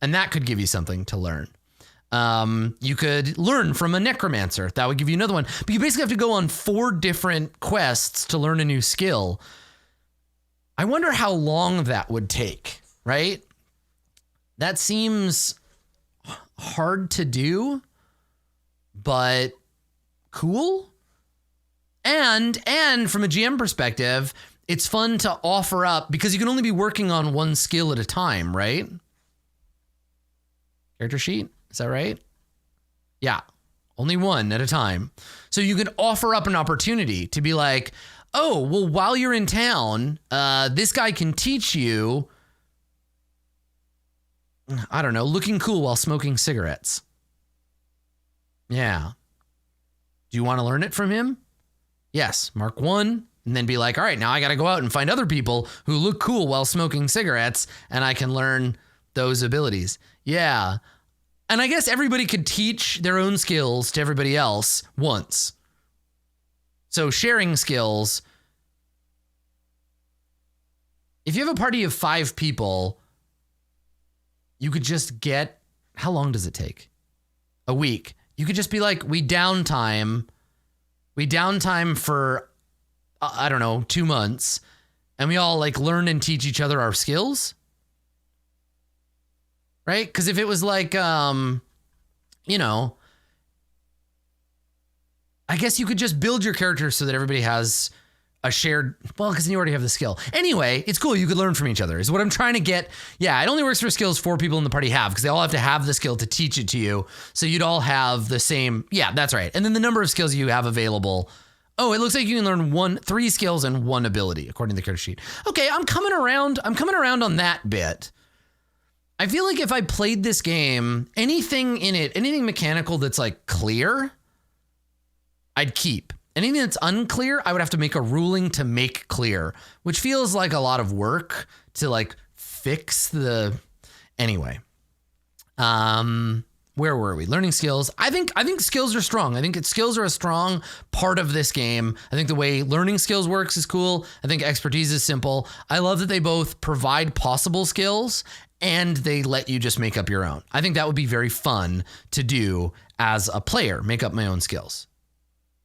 and that could give you something to learn. You could learn from a necromancer. That would give you another one. But you basically have to go on 4 different quests to learn a new skill. I wonder how long that would take, right? That seems hard to do, but cool. And from a GM perspective, it's fun to offer up because you can only be working on one skill at a time, right? Character sheet, is that right? Yeah, only one at a time. So you can offer up an opportunity to be like, oh, well, while you're in town, this guy can teach you, I don't know, looking cool while smoking cigarettes. Yeah. Do you want to learn it from him? Yes. Mark 1, and then be like, all right, now I got to go out and find other people who look cool while smoking cigarettes, and I can learn those abilities. Yeah. And I guess everybody could teach their own skills to everybody else once. So sharing skills. If you have a party of 5 people, you could just get, how long does it take? A week. You could just be like, we downtime for, I don't know, 2 months, and we all like learn and teach each other our skills. Right? Because if it was like, I guess you could just build your character so that everybody has a shared, well, because you already have the skill. Anyway, it's cool. You could learn from each other is what I'm trying to get. Yeah, it only works for skills 4 people in the party have because they all have to have the skill to teach it to you. So you'd all have the same. Yeah, that's right. And then the number of skills you have available. Oh, it looks like you can learn 3 skills and 1 ability according to the character sheet. Okay, I'm coming around on that bit. I feel like if I played this game, anything in it, anything mechanical that's like clear, I'd keep. Anything that's unclear, I would have to make a ruling to make clear, which feels like a lot of work to like fix the. Anyway, where were we? Learning skills. I think skills are strong. I think skills are a strong part of this game. I think the way learning skills works is cool. I think expertise is simple. I love that they both provide possible skills and they let you just make up your own. I think that would be very fun to do as a player, make up my own skills,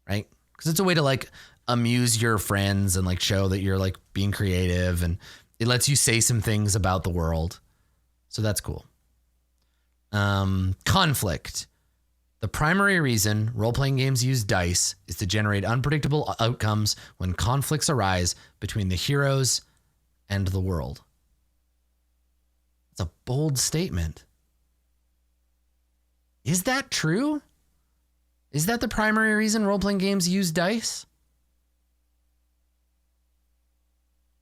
right? Because it's a way to like amuse your friends and like show that you're like being creative, and it lets you say some things about the world. So that's cool. Conflict. The primary reason role-playing games use dice is to generate unpredictable outcomes when conflicts arise between the heroes and the world. It's a bold statement. Is that true? Is that the primary reason role-playing games use dice?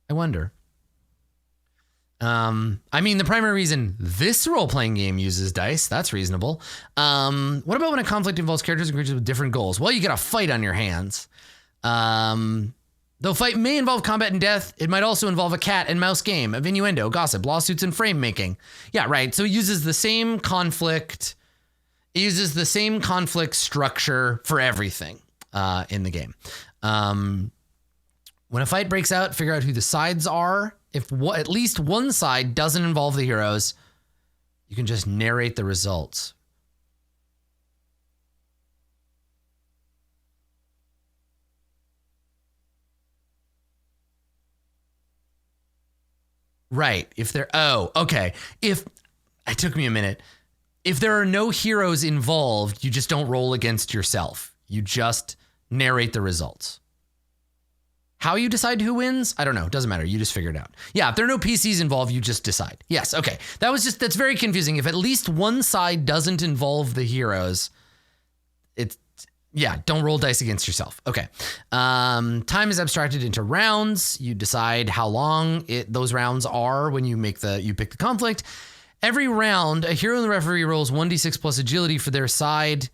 I wonder. I mean, the primary reason this role-playing game uses dice, that's reasonable. What about when a conflict involves characters and creatures with different goals? Well, you got a fight on your hands. Though fight may involve combat and death, it might also involve a cat and mouse game of innuendo, gossip, lawsuits, and frame making. Yeah, right. So it uses the same conflict. It uses the same conflict structure for everything in the game. When a fight breaks out, figure out who the sides are. If at least one side doesn't involve the heroes, you can just narrate the results. Right. If there, oh, okay. If, it took me a minute. If there are no heroes involved, you just don't roll against yourself. You just narrate the results. How you decide who wins? I don't know. Doesn't matter. You just figure it out. Yeah, if there are no PCs involved, you just decide. Yes, okay. That's very confusing. If at least one side doesn't involve the heroes, don't roll dice against yourself. Okay. Time is abstracted into rounds. You decide how long those rounds are when you pick the conflict. Every round, a hero and the referee rolls 1d6 plus agility for their side.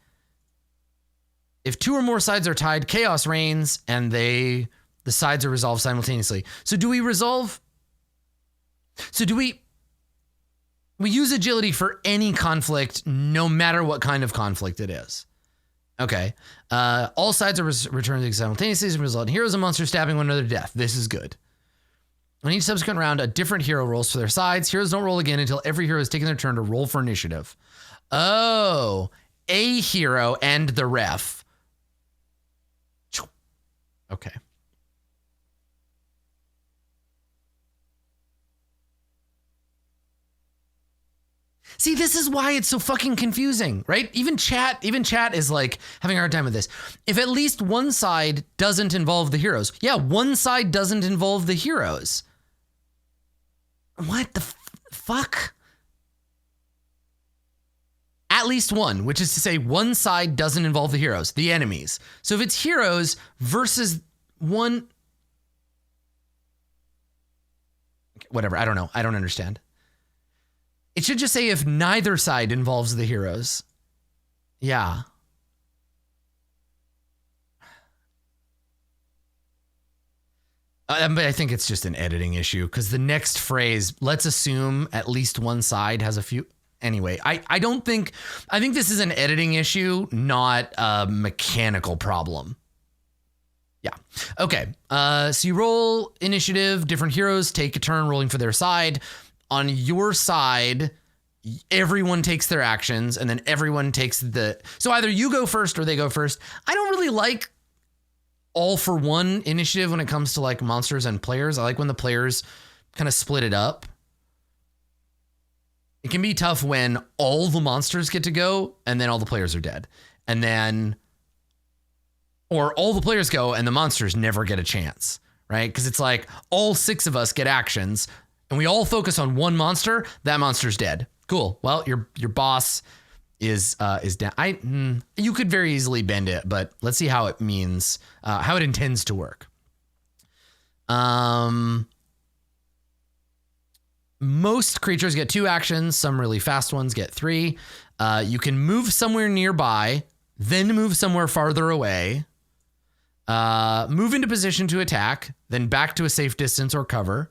If 2 or more sides are tied, chaos reigns, and the sides are resolved simultaneously. So do we use agility for any conflict, no matter what kind of conflict it is? Okay. All sides are returned simultaneously and result in heroes and monsters stabbing one another to death. This is good. On each subsequent round, a different hero rolls for their sides. Heroes don't roll again until every hero has taken their turn to roll for initiative. Oh, a hero and the ref. Okay. See, this is why it's so fucking confusing, right? Even chat is like having a hard time with this. If at least one side doesn't involve the heroes. Yeah, one side doesn't involve the heroes. What the fuck? At least one, which is to say one side doesn't involve the heroes, the enemies. So if it's heroes versus one... Whatever, I don't know. I don't understand. It should just say if neither side involves the heroes. Yeah. But I think it's just an editing issue because the next phrase, let's assume at least one side has a few. Anyway, I think this is an editing issue, not a mechanical problem. Yeah. Okay. So you roll initiative, different heroes take a turn rolling for their side. On your side, everyone takes their actions and then everyone takes so either you go first or they go first. I don't really like all for one initiative when it comes to like monsters and players. I like when the players kind of split it up. It can be tough when all the monsters get to go and then all the players are dead. And then, or all the players go and the monsters never get a chance, right? Because it's like all 6 of us get actions and we all focus on one monster, that monster's dead. Cool. Well, your boss is down. You could very easily bend it, but let's see how it means, how it intends to work. Most creatures get 2 actions. Some really fast ones get 3. You can move somewhere nearby, then move somewhere farther away, move into position to attack, then back to a safe distance or cover,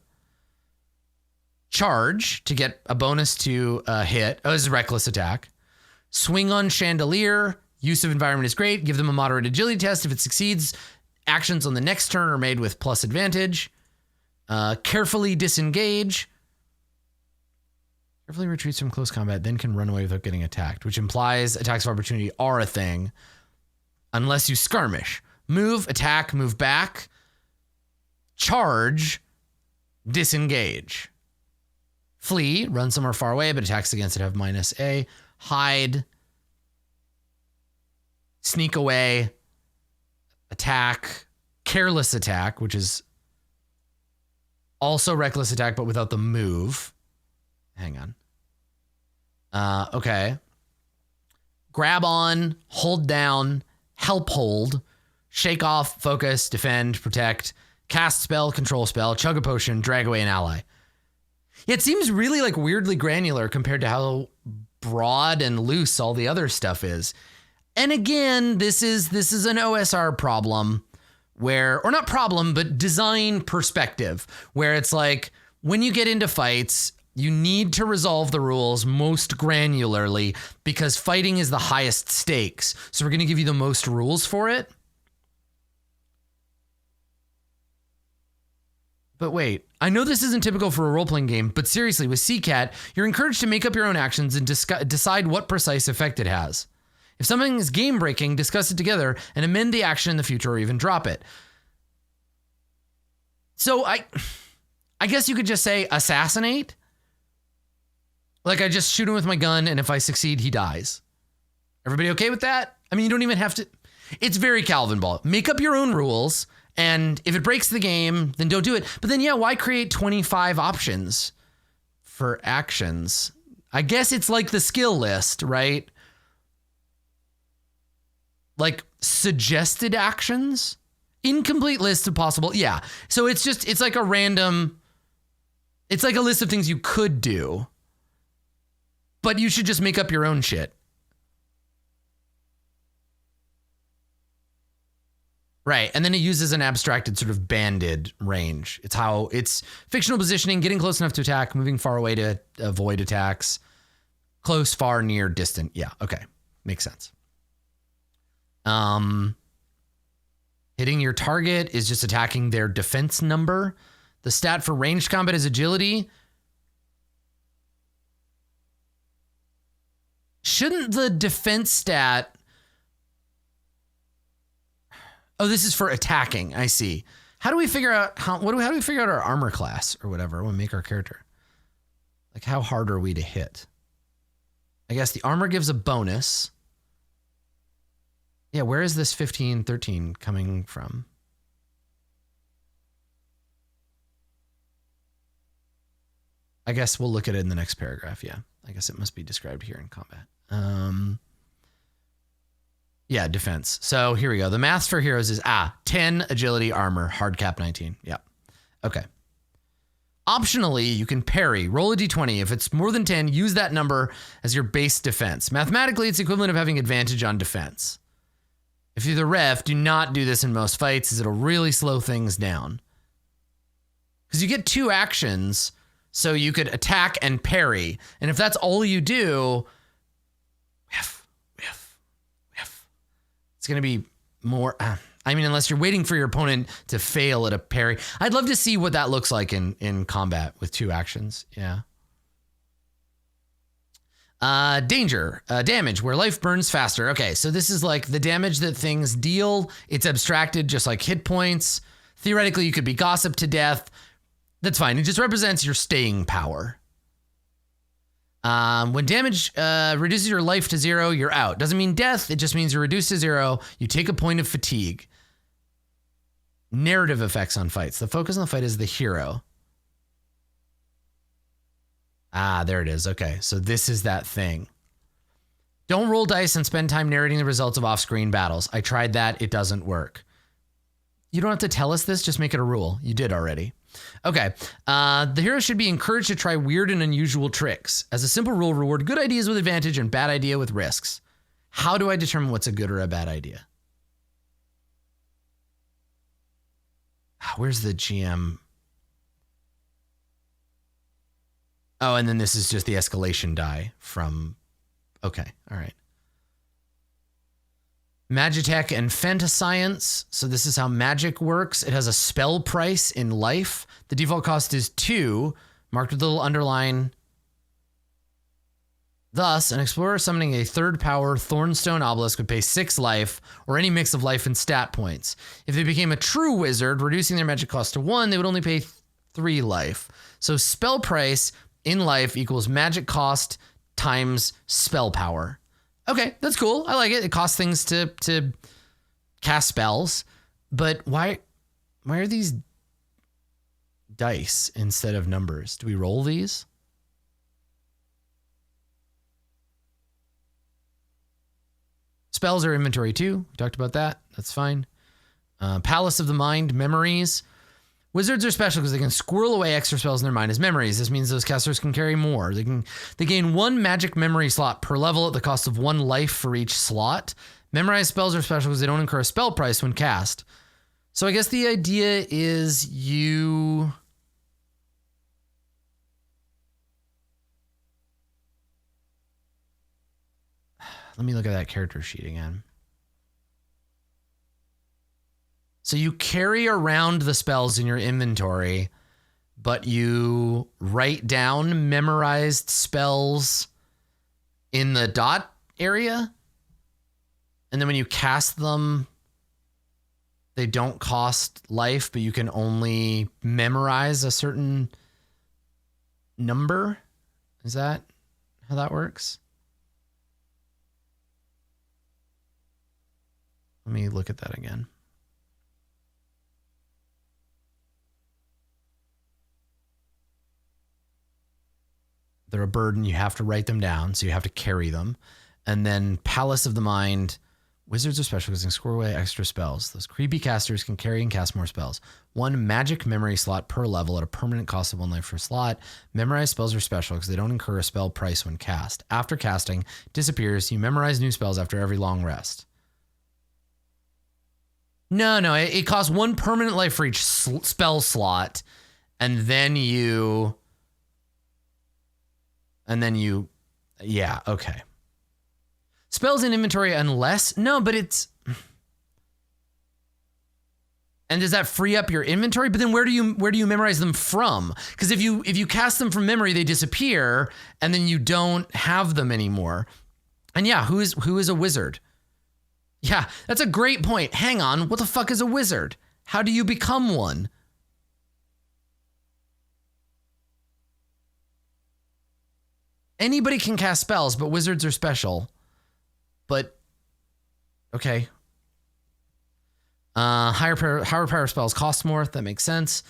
charge to get a bonus to hit. Oh, this is reckless attack. Swing on chandelier. Use of environment is great. Give them a moderate agility test. If it succeeds, actions on the next turn are made with plus advantage. Carefully disengage. Carefully retreats from close combat, then can run away without getting attacked, which implies attacks of opportunity are a thing unless you skirmish. Move, attack, move back, charge, disengage. Flee, run somewhere far away, but attacks against it have -A. Hide, sneak away, attack, careless attack, which is also reckless attack, but without the move. Hang on. Okay. Grab on, hold down, help hold, shake off, focus, defend, protect, cast spell, control spell, chug a potion, drag away an ally. It seems really like weirdly granular compared to how broad and loose all the other stuff is. And again, this is an OSR problem where, or not problem, but design perspective, where it's like when you get into fights, you need to resolve the rules most granularly because fighting is the highest stakes. So we're going to give you the most rules for it. But wait, I know this isn't typical for a role-playing game, but seriously, with Seacat, you're encouraged to make up your own actions and decide what precise effect it has. If something is game-breaking, discuss it together and amend the action in the future or even drop it. So I guess you could just say assassinate. Like I just shoot him with my gun and if I succeed, he dies. Everybody okay with that? I mean, you don't even have to. It's very Calvin Ball. Make up your own rules. And if it breaks the game, then don't do it. But then, yeah, why create 25 options for actions? I guess it's like the skill list, right? Like suggested actions, incomplete list of possible. Yeah. So it's like a random, it's like a list of things you could do, but you should just make up your own shit. Right, and then it uses an abstracted sort of banded range. It's fictional positioning, getting close enough to attack, moving far away to avoid attacks, close, far, near, distant. Yeah, okay, makes sense. Hitting your target is just attacking their defense number. The stat for ranged combat is agility. Shouldn't the defense stat... Oh, this is for attacking. I see. How do we figure out how do we figure out our armor class or whatever when we make our character? Like how hard are we to hit? I guess the armor gives a bonus. Yeah, where is this 15, 13 coming from? I guess we'll look at it in the next paragraph. Yeah, I guess it must be described here in combat. Yeah, defense. So here we go. The math for heroes is 10 agility, armor, hard cap 19. Yep. Okay. Optionally, you can parry. Roll a d20. If it's more than 10, use that number as your base defense. Mathematically, it's equivalent of having advantage on defense. If you're the ref, do not do this in most fights, as it'll really slow things down. Because you get 2 actions, so you could attack and parry. And if that's all you do, whiff. It's going to be more... I mean, unless you're waiting for your opponent to fail at a parry. I'd love to see what that looks like in combat with 2 actions. Yeah. Danger. Damage, where life burns faster. Okay, so this is like the damage that things deal. It's abstracted just like hit points. Theoretically, you could be gossiped to death. That's fine. It just represents your staying power. When damage reduces your life to 0, you're out. Doesn't mean death. It just means you're reduced to 0. You take a point of fatigue. Narrative effects on fights. The focus on the fight is the hero. There it is. Okay, so this is that thing. Don't roll dice and spend time narrating the results of off-screen battles. I tried that. It doesn't work. You don't have to tell us this. Just make it a rule. You did already. Okay. The hero should be encouraged to try weird and unusual tricks. As a simple rule, reward good ideas with advantage and bad idea with risks. How do I determine what's a good or a bad idea? Where's the GM? Oh, and then this is just the escalation die from... Okay, all right. Magitech and Fantascience. So this is how magic works. It has a spell price in life. The default cost is 2, marked with a little underline. Thus, an explorer summoning a 3rd power Thornstone Obelisk would pay 6 life, or any mix of life and stat points. If they became a true wizard, reducing their magic cost to 1, they would only pay 3 life. So spell price in life equals magic cost times spell power. Okay, that's cool. I like it. It costs things to cast spells, but why are these dice instead of numbers? Do we roll these? Spells are inventory too. We talked about that. That's fine. Palace of the Mind, memories. Wizards are special because they can squirrel away extra spells in their mind as memories. This means those casters can carry more. They gain 1 magic memory slot per level at the cost of 1 life for each slot. Memorized spells are special because they don't incur a spell price when cast. So I guess the idea is you... Let me look at that character sheet again. So you carry around the spells in your inventory, but you write down memorized spells in the dot area. And then when you cast them, they don't cost life, but you can only memorize a certain number. Is that how that works? Let me look at that again. They're a burden. You have to write them down, so you have to carry them. And then Palace of the Mind. Wizards are special because they can score away extra spells. Those creepy casters can carry and cast more spells. 1 magic memory slot per level at a permanent cost of 1 life per slot. Memorized spells are special because they don't incur a spell price when cast. After casting, disappears. You memorize new spells after every long rest. No, it costs 1 permanent life for each spell slot, and then you... Yeah, okay. Spells in inventory unless... No, but it's... And does that free up your inventory? But then where do you memorize them from? Because if you cast them from memory, they disappear, and then you don't have them anymore. And yeah, who is a wizard? Yeah, that's a great point. Hang on, what the fuck is a wizard? How do you become one? Anybody can cast spells, but wizards are special. But, okay. Higher power spells cost more. That makes sense.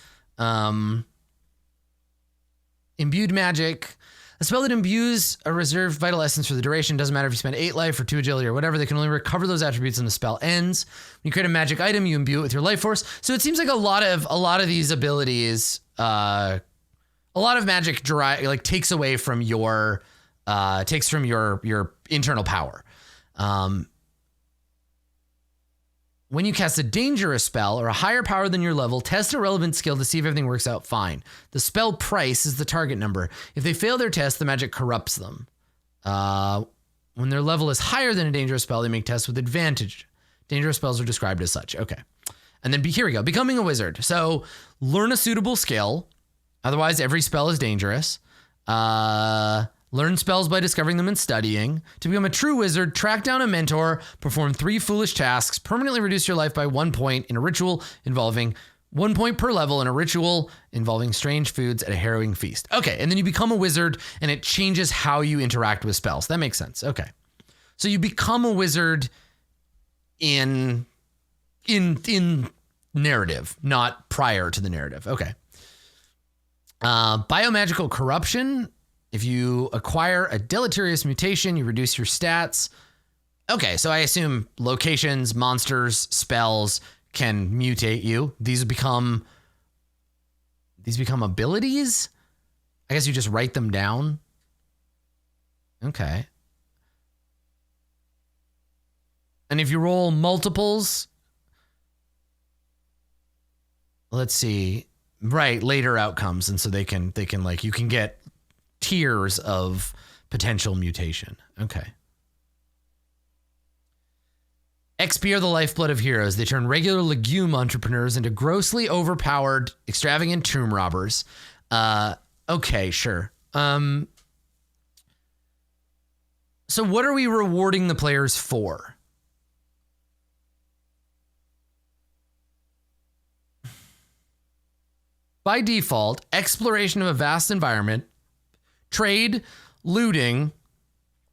Imbued magic. A spell that imbues a reserved vital essence for the duration. Doesn't matter if you spend 8 life or 2 agility or whatever. They can only recover those attributes when the spell ends. When you create a magic item, you imbue it with your life force. So it seems like a lot of these abilities, a lot of magic takes away from your internal power. When you cast a dangerous spell or a higher power than your level, test a relevant skill to see if everything works out fine. The spell price is the target number. If they fail their test, the magic corrupts them. When their level is higher than a dangerous spell, they make tests with advantage. Dangerous spells are described as such. Okay. And then here we go. Becoming a wizard. So learn a suitable skill. Otherwise, every spell is dangerous. Learn spells by discovering them and studying. To become a true wizard, track down a mentor, perform 3 foolish tasks, permanently reduce your life by 1 point in a ritual involving 1 point per level in a ritual involving strange foods at a harrowing feast. Okay, and then you become a wizard and it changes how you interact with spells. That makes sense. Okay. So you become a wizard in narrative, not prior to the narrative. Okay. Biomagical corruption. If you acquire a deleterious mutation, you reduce your stats. Okay, so I assume locations, monsters, spells can mutate you. These become abilities? I guess you just write them down. Okay. And if you roll multiples, let's see. Right, later outcomes, and so they can like you can get tiers of potential mutation. Okay. XP are the lifeblood of heroes. They turn regular legume entrepreneurs into grossly overpowered, extravagant tomb robbers. Okay, sure. So what are we rewarding the players for? By default, exploration of a vast environment, trade, looting,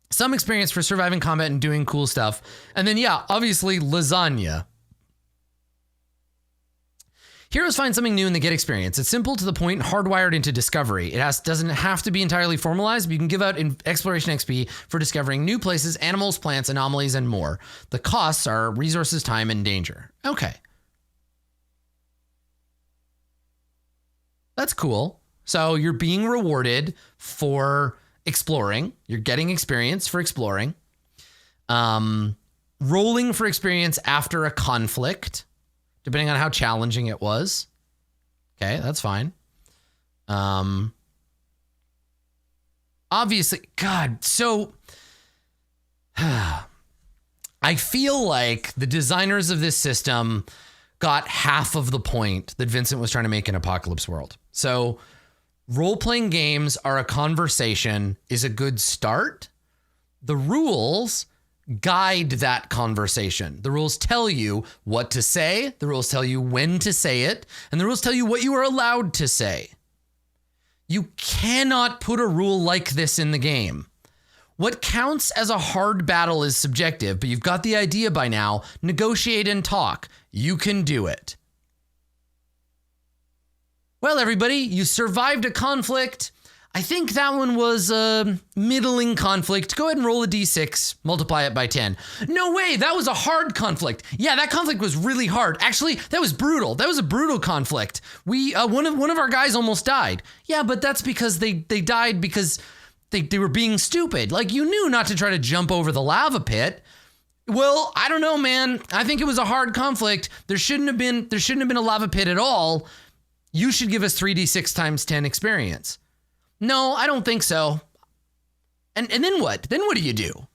some experience for surviving combat and doing cool stuff. And then, yeah, obviously lasagna. Heroes find something new and they get experience. It's simple to the point, hardwired into discovery. It doesn't have to be entirely formalized, but you can give out exploration XP for discovering new places, animals, plants, anomalies, and more. The costs are resources, time, and danger. Okay. That's cool. So you're being rewarded for exploring. You're getting experience for exploring. Rolling for experience after a conflict, depending on how challenging it was. Okay, that's fine. Obviously, God, so I feel like the designers of this system got half of the point that Vincent was trying to make in Apocalypse World. So role-playing games are a conversation is a good start. The rules guide that conversation. The rules tell you what to say. The rules tell you when to say it. And the rules tell you what you are allowed to say. You cannot put a rule like this in the game. What counts as a hard battle is subjective, but you've got the idea by now. Negotiate and talk. You can do it. Well, everybody, you survived a conflict. I think that one was a middling conflict. Go ahead and roll a d6, multiply it by 10. No way, that was a hard conflict. Yeah, that conflict was really hard. Actually, that was brutal. That was a brutal conflict. We one of our guys almost died. Yeah, but that's because they died because they were being stupid. Like, you knew not to try to jump over the lava pit. Well, I don't know, man. I think it was a hard conflict. There shouldn't have been a lava pit at all. You should give us 3d6 times 10 experience. No, I don't think so. And then what? Then what do you do?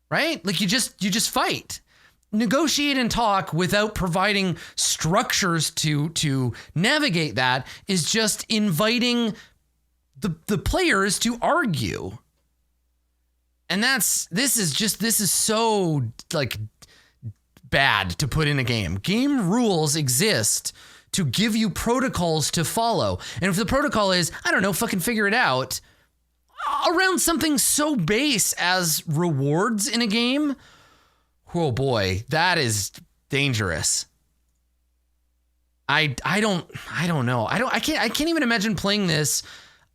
Right? Like you just fight. Negotiate and talk without providing structures to navigate that is just inviting the players to argue. And this is so like bad to put in a game. Game rules exist to give you protocols to follow. And if the protocol is, I don't know, fucking figure it out, around something so base as rewards in a game. Oh boy, that is dangerous. I don't know. I can't even imagine playing this.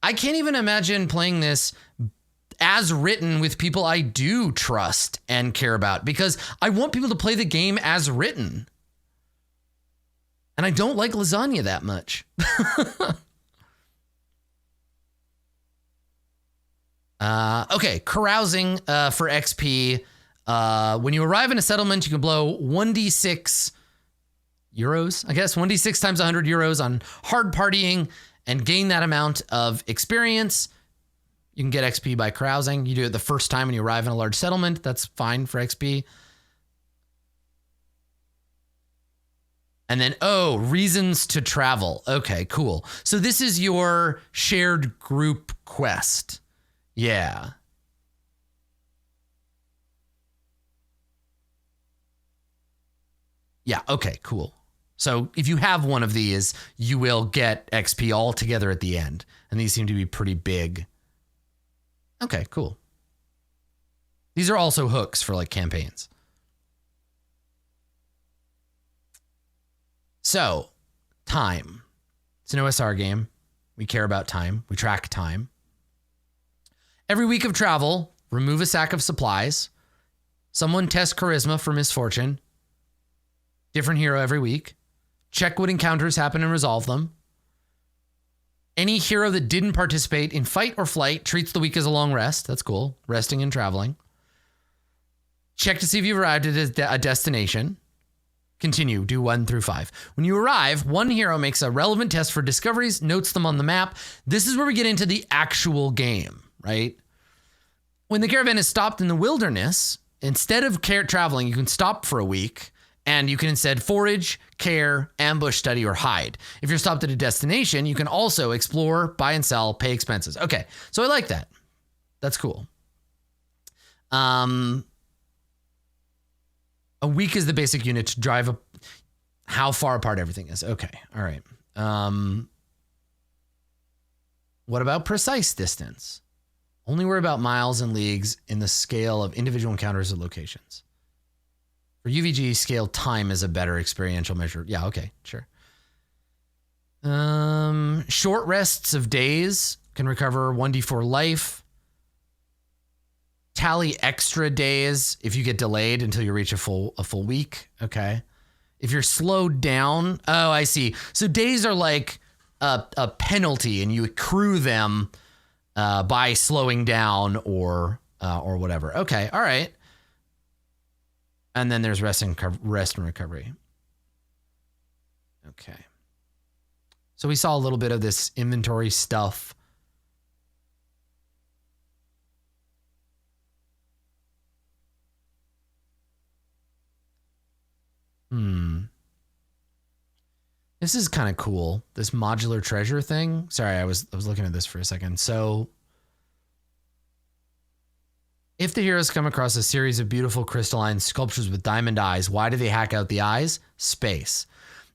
I can't even imagine playing this as written with people I do trust and care about, because I want people to play the game as written. And I don't like lasagna that much. Okay, carousing for XP. When you arrive in a settlement, you can blow 1d6 euros, I guess, 1d6 times 100 euros on hard partying and gain that amount of experience. You can get XP by carousing. You do it the first time when you arrive in a large settlement. That's fine for XP. And then, reasons to travel. Okay, cool. So this is your shared group quest. Yeah. Yeah, okay, cool. So if you have one of these, you will get XP all together at the end. And these seem to be pretty big. Okay, cool. These are also hooks for like campaigns. So, time. It's an OSR game. We care about time. We track time. Every week of travel, remove a sack of supplies. Someone test charisma for misfortune. Different hero every week. Check what encounters happen and resolve them. Any hero that didn't participate in fight or flight treats the week as a long rest. That's cool. Resting and traveling. Check to see if you've arrived at a destination. Continue. Do 1 through 5. When you arrive, one hero makes a relevant test for discoveries, notes them on the map. This is where we get into the actual game, right? When the caravan is stopped in the wilderness, instead of traveling, you can stop for a week. And you can instead forage, care, ambush, study, or hide. If you're stopped at a destination, you can also explore, buy and sell, pay expenses. Okay, so I like that. That's cool. A week is the basic unit to drive how far apart everything is. Okay, all right. What about precise distance? Only worry about miles and leagues in the scale of individual encounters or locations. For UVG, scale time is a better experiential measure. Yeah, okay, sure. Short rests of days can recover 1d4 life. Tally extra days if you get delayed until you reach a full week. Okay. If you're slowed down, I see. So days are like a penalty, and you accrue them by slowing down or whatever. Okay, all right. And then there's rest and recovery. Okay. So we saw a little bit of this inventory stuff. This is kind of cool. This modular treasure thing. Sorry, I was looking at this for a second. So if the heroes come across a series of beautiful crystalline sculptures with diamond eyes, why do they hack out the eyes? Space.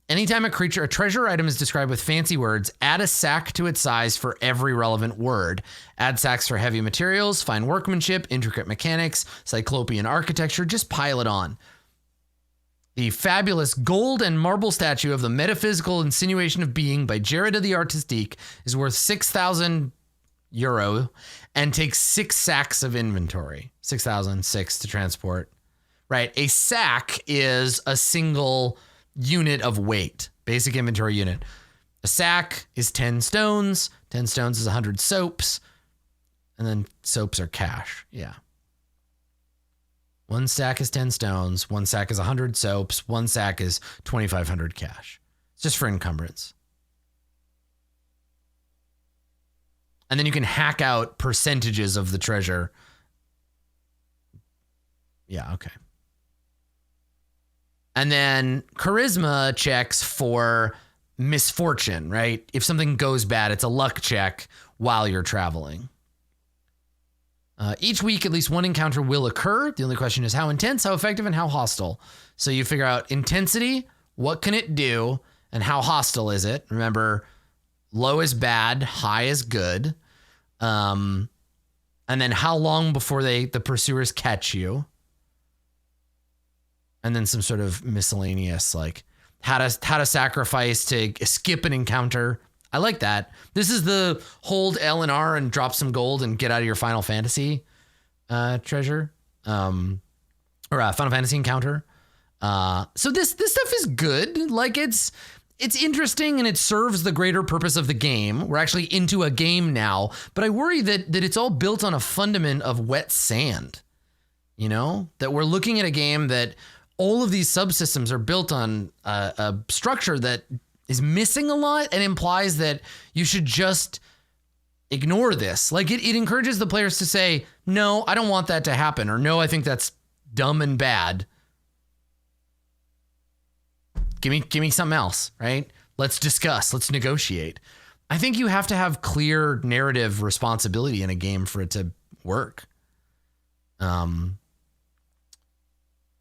Anytime a treasure item is described with fancy words, add a sack to its size for every relevant word. Add sacks for heavy materials, fine workmanship, intricate mechanics, cyclopean architecture. Just pile it on. The fabulous gold and marble statue of the metaphysical insinuation of being by Jared of the Artistique is worth 6,000 euro and takes 6 sacks of inventory. 6,006 to transport. Right. A sack is a single unit of weight. Basic inventory unit. A sack is 10 stones. 10 stones is 100 soaps. And then soaps are cash. Yeah. 1 sack is 10 stones. 1 sack is 100 soaps. 1 sack is 2,500 cash. It's just for encumbrance. And then you can hack out percentages of the treasure. Yeah, okay. And then charisma checks for misfortune, right? If something goes bad, it's a luck check while you're traveling. Each week, at least one encounter will occur. The only question is how intense, how effective, and how hostile. So you figure out intensity, what can it do, and how hostile is it? Remember, low is bad, high is good. And then how long before the pursuers catch you. And then some sort of miscellaneous, like how to sacrifice to skip an encounter. I like that. This is the hold L and R and drop some gold and get out of your Final Fantasy treasure. Or a Final Fantasy encounter. So this stuff is good. Like it's interesting and it serves the greater purpose of the game. We're actually into a game now, but I worry that it's all built on a fundament of wet sand. You know, that we're looking at a game that all of these subsystems are built on a structure that is missing a lot and implies that you should just ignore this. Like it encourages the players to say, no, I don't want that to happen. Or no, I think that's dumb and bad. Give me something else, right? Let's discuss. Let's negotiate. I think you have to have clear narrative responsibility in a game for it to work.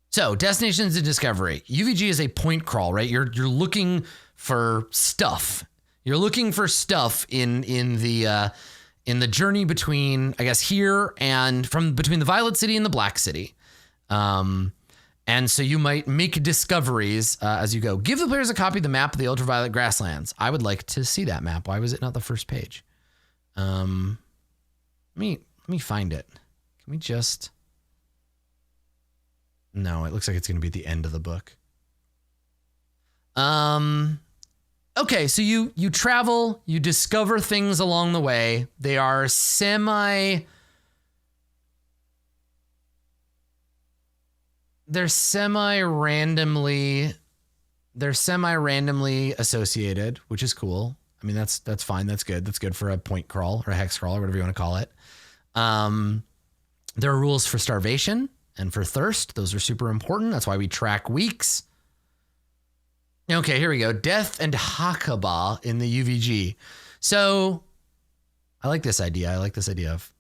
So destinations and discovery. UVG is a point crawl, right? You're looking for stuff. You're looking for stuff in the journey between, I guess, here and between the Violet City and the Black City. And so you might make discoveries as you go. Give the players a copy of the map of the Ultraviolet Grasslands. I would like to see that map. Why was it not the first page? Let me find it. Can we just... No, it looks like it's going to be at the end of the book. Okay, so you travel, you discover things along the way. They are they're semi-randomly associated, which is cool. I mean, that's fine. That's good. That's good for a point crawl or a hex crawl or whatever you want to call it. There are rules for starvation and for thirst. Those are super important. That's why we track weeks. Okay, here we go. Death and Hakaba in the UVG. So I like this idea. I like this idea of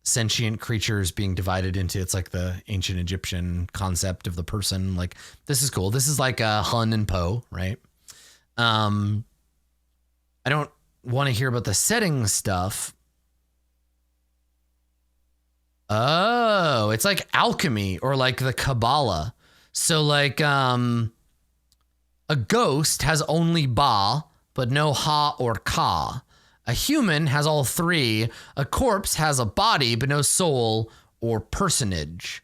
sentient creatures being divided into, it's like the ancient Egyptian concept of the person. Like, this is cool. This is like Hun and Poe, right? I don't want to hear about the setting stuff. Oh, it's like alchemy or like the Kabbalah. So like a ghost has only Ba, but no Ha or Ka. A human has all three. A corpse has a body, but no soul or personage.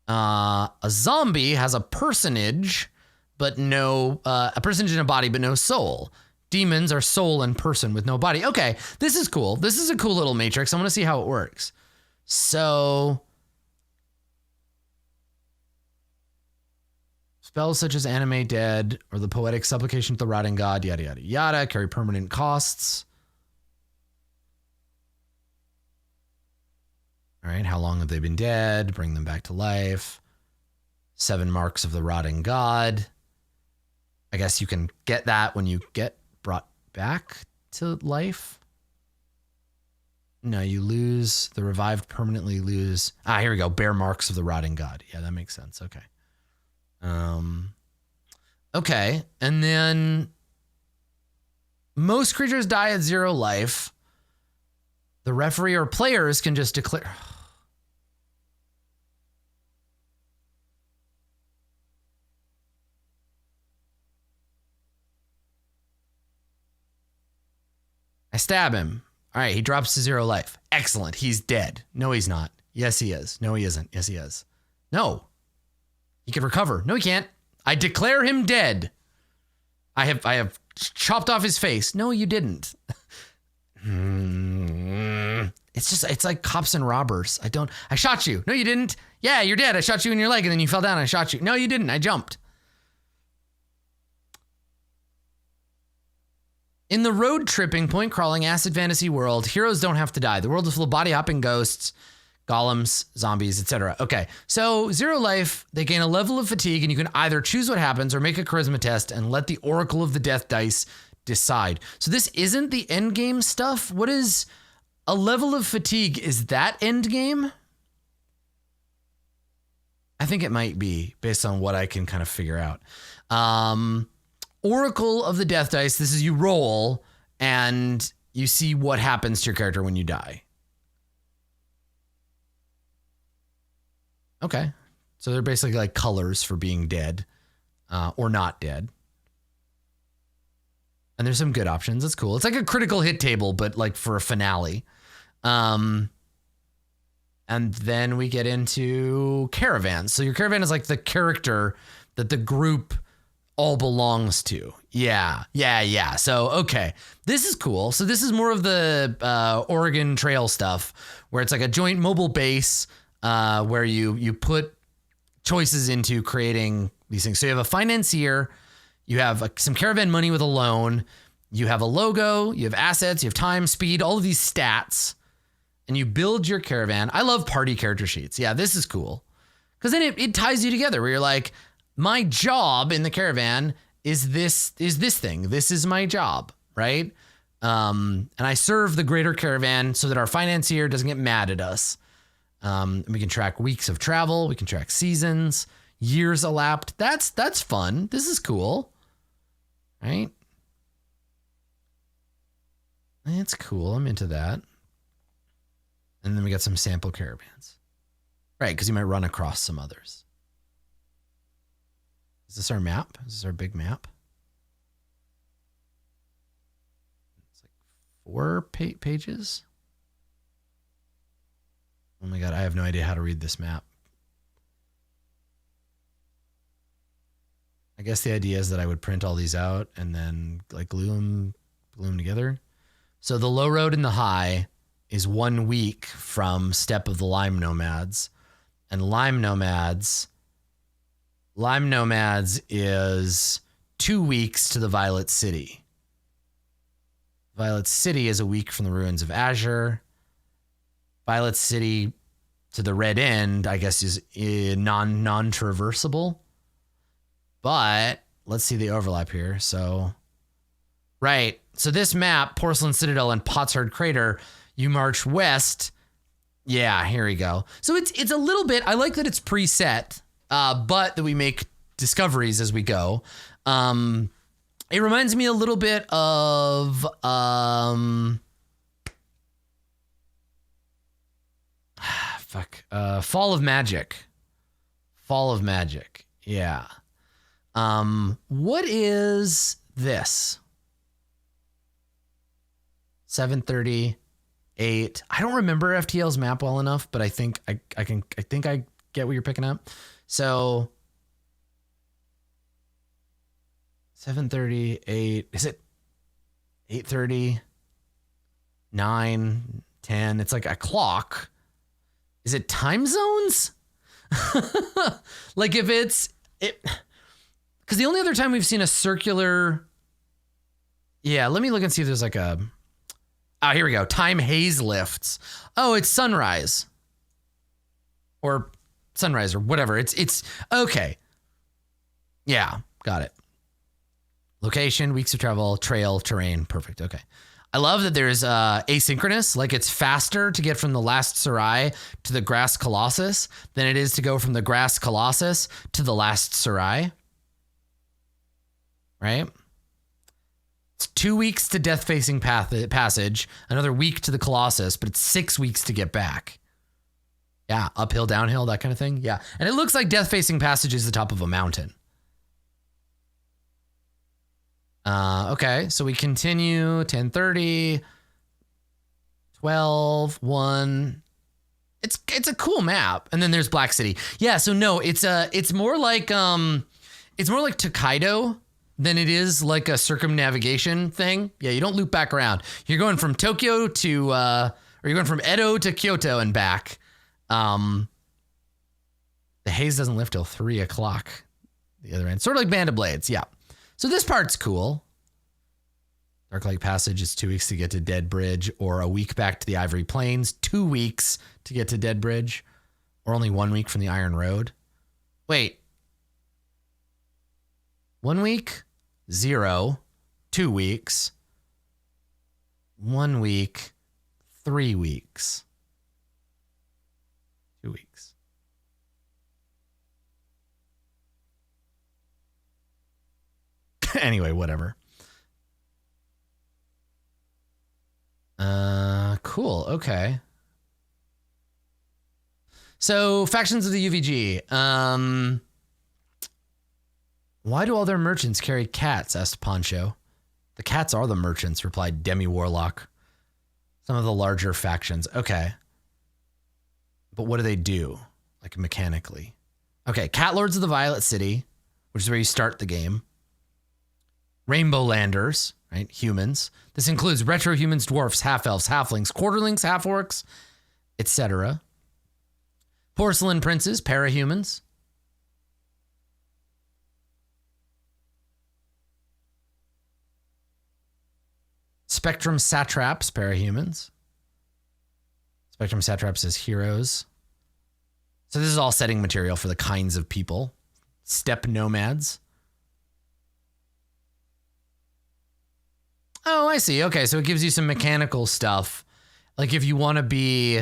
A zombie has a personage, but no, a personage and a body, but no soul. Demons are soul and person with no body. Okay, this is cool. This is a cool little matrix. I want to see how it works. So spells such as animate dead or the poetic supplication to the rotting god, yada, yada, yada, carry permanent costs. All right, how long have they been dead? Bring them back to life. 7 marks of the rotting god. I guess you can get that when you get brought back to life. No, you lose. The revived permanently lose. Here we go. Bear marks of the rotting god. Yeah, that makes sense. Okay. Okay. And then most creatures die at 0 life. The referee or players can just declare. I stab him. All right, he drops to 0 life. Excellent. He's dead. No, he's not. Yes, he is. No, he isn't. Yes, he is. No. He can recover. No, he can't. I declare him dead. I have chopped off his face. No, you didn't. It's like cops and robbers. I shot you. No, you didn't. Yeah, you're dead. I shot you in your leg and then you fell down and I shot you. No, you didn't. I jumped. In the road tripping, point crawling, acid fantasy world, heroes don't have to die. The world is full of body hopping ghosts, golems, zombies, etc. Okay, so 0 life, they gain a level of fatigue, and you can either choose what happens or make a charisma test and let the Oracle of the Death dice decide. So this isn't the end game stuff. What is a level of fatigue? Is that end game? I think it might be based on what I can kind of figure out. Oracle of the Death dice. This is you roll, and you see what happens to your character when you die. Okay. So they're basically like colors for being dead or not dead. And there's some good options. That's cool. It's like a critical hit table, but like for a finale. And then we get into Caravan. So your Caravan is like the character that the group all belongs to. Yeah. So, okay. This is cool. So this is more of the Oregon Trail stuff where it's like a joint mobile base where you put choices into creating these things. So you have a financier, you have some Caravan money with a loan, you have a logo, you have assets, you have time, speed, all of these stats, and you build your Caravan. I love party character sheets. Yeah, this is cool. Because then it ties you together where you're like, my job in the Caravan is this thing. This is my job, right? And I serve the greater Caravan so that our financier doesn't get mad at us. We can track weeks of travel. We can track seasons, years elapsed. That's fun. This is cool, right? It's cool. I'm into that. And then we got some sample caravans, right? Because you might run across some others. Is this our map? Is this our big map? It's like 4 pages. Oh my God, I have no idea how to read this map. I guess the idea is that I would print all these out and then like glue them together. So the low road and the high is 1 week from Steppe of the Lime Nomads. And Lime Nomads is 2 weeks to the Violet City. Violet City is a week from the ruins of Azure. Violet City to the Red End, I guess, is non-traversable. But let's see the overlap here. So, right. So this map, Porcelain Citadel and Potsherd Crater, you march west. Yeah, here we go. So it's a little bit, I like that it's preset, but that we make discoveries as we go. It reminds me a little bit of Fall of Magic. Fall of Magic. Yeah. What is this? 738. I don't remember FTL's map well enough, but I think I get what you're picking up. So 738. Is it 8:30? 9, 10. It's like a clock. Is it time zones? Like if it's it, because the only other time we've seen a circular. Yeah, let me look and see if there's like a. Here we go. Time haze lifts. Oh, it's sunrise. Or sunrise or whatever. It's okay. Yeah, got it. Location, weeks of travel, trail, terrain. Perfect. Okay. I love that there's asynchronous. Like it's faster to get from the last Serai to the Grass Colossus than it is to go from the Grass Colossus to the last Serai. Right? It's 2 weeks to Death Facing Passage, another week to the Colossus, but it's 6 weeks to get back. Yeah, uphill, downhill, that kind of thing. Yeah, and it looks like Death Facing Passage is the top of a mountain. Okay, so we continue 10:30, 12, 1. It's a cool map, and then there's Black City. Yeah, so no, it's more like Tokaido than it is like a circumnavigation thing. Yeah, you don't loop back around. You're going from Tokyo to or you're going from Edo to Kyoto and back. The haze doesn't lift till 3 o'clock. The other end, sort of like Band of Blades. Yeah. So this part's cool. Dark Passage is 2 weeks to get to Dead Bridge, or a week back to the Ivory Plains, 2 weeks to get to Dead Bridge, or only 1 week from the Iron Road. Wait. 1 week, 0, 2 weeks, 1 week, 3 weeks, 2 weeks. Anyway, whatever. Cool. Okay. So factions of the UVG. Why do all their merchants carry cats? Asked Poncho. The cats are the merchants, replied Demi Warlock. Some of the larger factions. Okay. But what do they do? Like mechanically. Okay. Cat Lords of the Violet City, which is where you start the game. Rainbow Landers, right? Humans. This includes retro humans, dwarfs, half-elves, halflings, quarterlings, half-orcs, etc. Porcelain Princes, parahumans. Spectrum Satraps, parahumans. Spectrum Satraps as heroes. So this is all setting material for the kinds of people. Steppe nomads. Oh, I see. Okay, so it gives you some mechanical stuff. Like if you want to be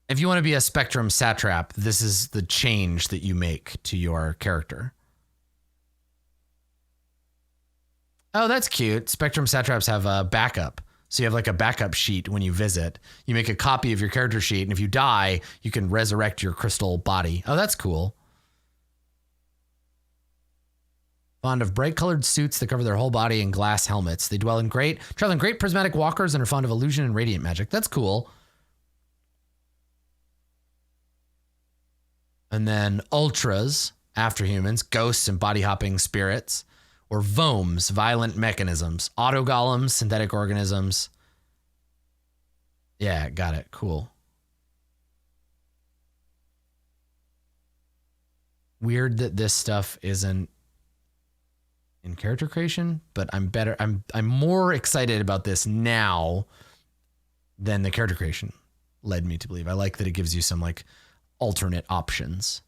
a Spectrum Satrap, this is the change that you make to your character. Oh, that's cute. Spectrum Satraps have a backup. So you have like a backup sheet when you visit. You make a copy of your character sheet, and if you die, you can resurrect your crystal body. Oh, that's cool. Fond of bright-colored suits that cover their whole body in glass helmets. They travel in great prismatic walkers and are fond of illusion and radiant magic. That's cool. And then ultras, afterhumans, ghosts and body-hopping spirits. Or vomes, violent mechanisms. Autogolems, synthetic organisms. Yeah, got it. Cool. Weird that this stuff isn't in character creation, but I'm more excited about this now than the character creation led me to believe. I like that it gives you some like alternate options.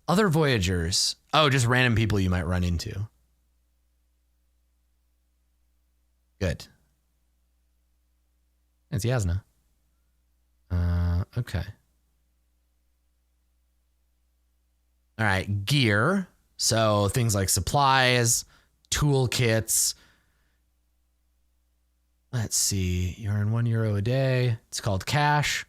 Other Voyagers. Oh, just random people you might run into. Good. It's Yasna. Okay. All right, gear. So things like supplies, toolkits. Let's see. You earn €1 a day. It's called cash.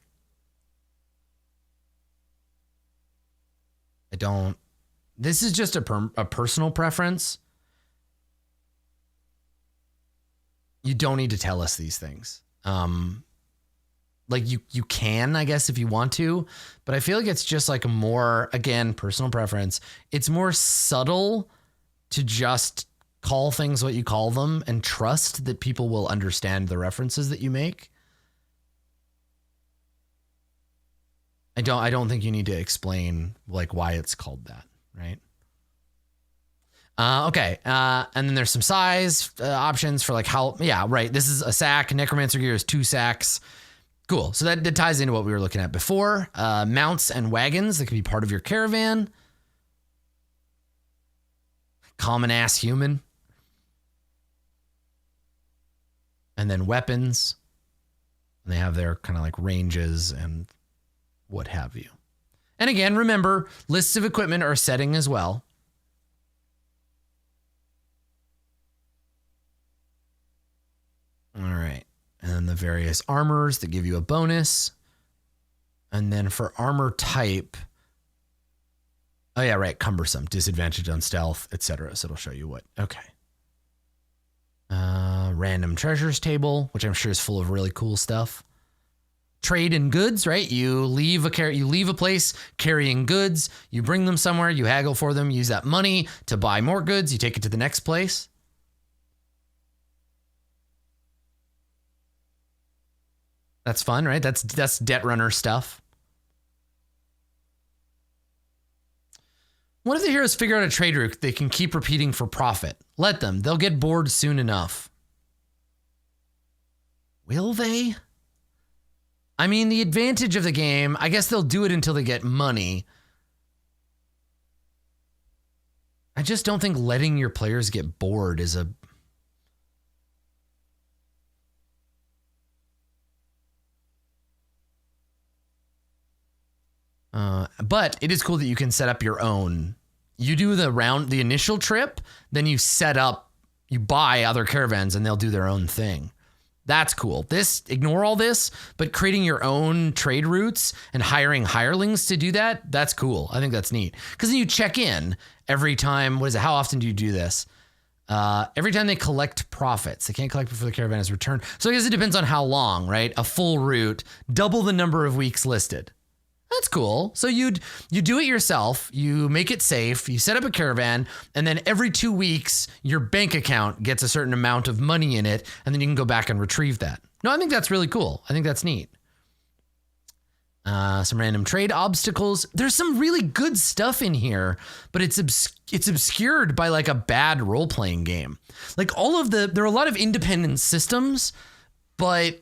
This is just a personal preference. You don't need to tell us these things. Like you can, I guess, if you want to, but I feel like it's just like more, again, personal preference. It's more subtle to just call things what you call them and trust that people will understand the references that you make. I don't think you need to explain like why it's called that, right? Okay. And then there's some size options for like how, yeah, right. This is a sack. Necromancer gear is 2 sacks. Cool. So that ties into what we were looking at before. Mounts and wagons that can be part of your caravan. Common ass human. And then weapons. And they have their kind of like ranges and what have you. And again, remember, lists of equipment are setting as well. All right. And then the various armors that give you a bonus. And then for armor type, oh yeah, right, cumbersome, disadvantage on stealth, etc. So it'll show you what. Okay. Random treasures table, which I'm sure is full of really cool stuff. Trade in goods, right? You leave a place carrying goods, you bring them somewhere, you haggle for them, use that money to buy more goods, you take it to the next place. That's fun, right? That's debt runner stuff. What if the heroes figure out a trade route they can keep repeating for profit? Let them. They'll get bored soon enough. Will they? I mean, the advantage of the game, I guess they'll do it until they get money. I just don't think letting your players get bored is a... but it is cool that you can set up your own. You do the initial trip, then you set up, you buy other caravans and they'll do their own thing. That's cool. Ignore all this, but creating your own trade routes and hiring hirelings to do that, that's cool. I think that's neat. Because then you check in every time. What is it? How often do you do this? Every time they collect profits. They can't collect before the caravan is returned. So I guess it depends on how long, right? A full route, double the number of weeks listed. That's cool. So you do it yourself, you make it safe, you set up a caravan, and then every 2 weeks, your bank account gets a certain amount of money in it, and then you can go back and retrieve that. No, I think that's really cool. I think that's neat. Some random trade obstacles. There's some really good stuff in here, but it's obscured by like a bad role-playing game. Like there are a lot of independent systems, but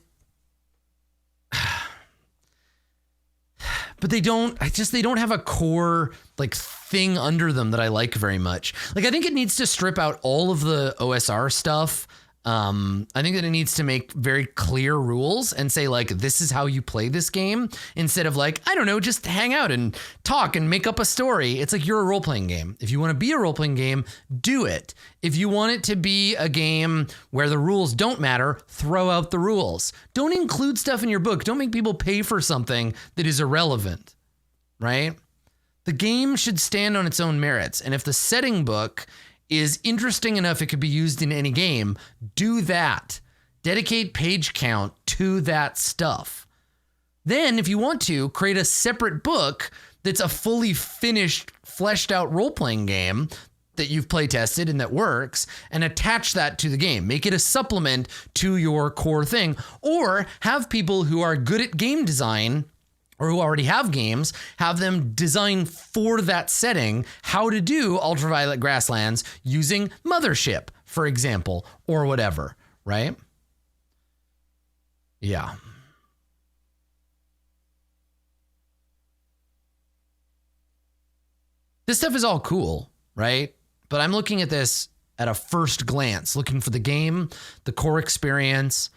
they don't have a core like thing under them that I like very much. Like I think it needs to strip out all of the OSR stuff. I think that it needs to make very clear rules and say like, this is how you play this game, instead of like, I don't know, just hang out and talk and make up a story. It's like, you're a role-playing game. If you want to be a role-playing game, do it. If you want it to be a game where the rules don't matter, throw out the rules. Don't include stuff in your book. Don't make people pay for something that is irrelevant, right? The game should stand on its own merits. And if the setting book is interesting enough it could be used in any game, do that. Dedicate page count to that stuff. Then, if you want to, create a separate book that's a fully finished, fleshed out role-playing game that you've play tested and that works, and attach that to the game. Make it a supplement to your core thing, or have people who are good at game design or who already have games, have them design for that setting how to do Ultraviolet Grasslands using Mothership, for example, or whatever, right? Yeah. This stuff is all cool, right? But I'm looking at this at a first glance, looking for the game, the core experience.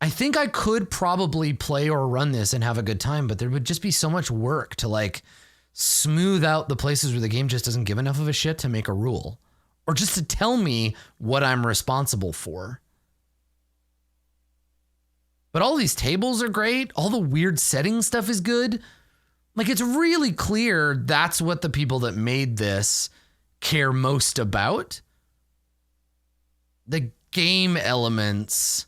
I think I could probably play or run this and have a good time, but there would just be so much work to like smooth out the places where the game just doesn't give enough of a shit to make a rule, or just to tell me what I'm responsible for. But all these tables are great. All the weird setting stuff is good. Like, it's really clear that's what the people that made this care most about. The game elements,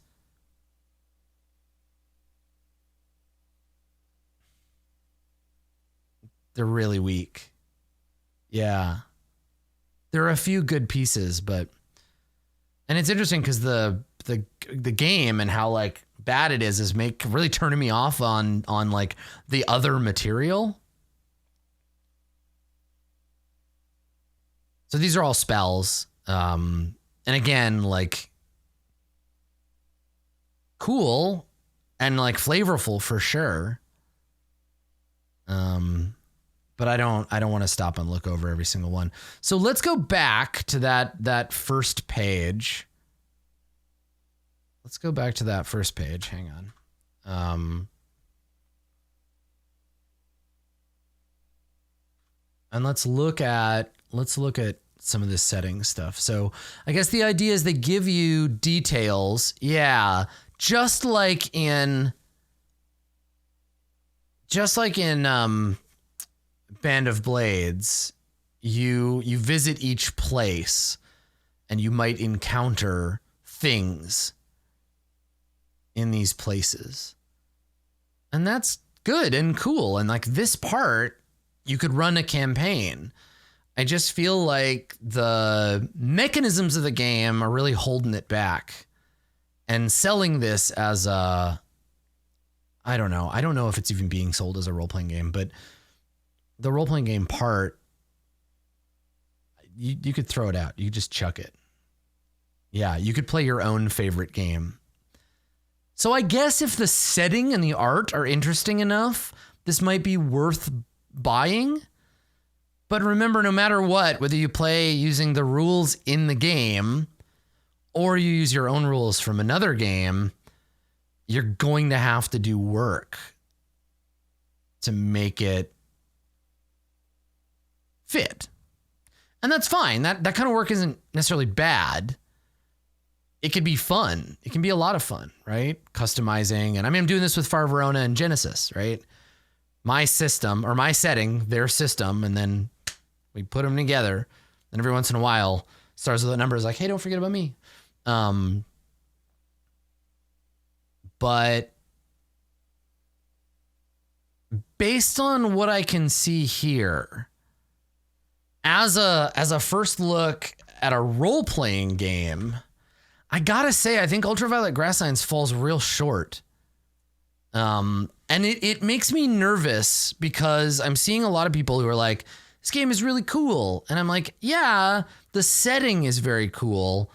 they're really weak. Yeah. There are a few good pieces, but... And it's interesting because the game and how, like, bad it is really turning me off on like, the other material. So these are all spells. And again, like... cool and, like, flavorful for sure. But I don't want to stop and look over every single one. So let's go back to that first page. Let's go back to that first page. Hang on. And let's look at some of this setting stuff. So I guess the idea is they give you details. Yeah. Just like in Band of Blades, you visit each place and you might encounter things in these places. And that's good and cool. And like this part, you could run a campaign. I just feel like the mechanisms of the game are really holding it back and selling this as a, I don't know if it's even being sold as a role-playing game, but the role-playing game part, you could throw it out. You could just chuck it. Yeah, you could play your own favorite game. So I guess if the setting and the art are interesting enough, this might be worth buying. But remember, no matter what, whether you play using the rules in the game or you use your own rules from another game, you're going to have to do work to make it fit. And that's fine. That kind of work isn't necessarily bad. it could be fun. It can be a lot of fun, right? Customizing. And I mean, I'm doing this with Far Verona and Genesis, right? My system or my setting, their system, and then we put them together. And every once in a while, starts with a number is like, hey, don't forget about me. But based on what I can see here, as a first look at a role-playing game, I gotta say, I think Ultraviolet Grasslands falls real short. And it makes me nervous because I'm seeing a lot of people who are like, this game is really cool. And I'm like, yeah, the setting is very cool.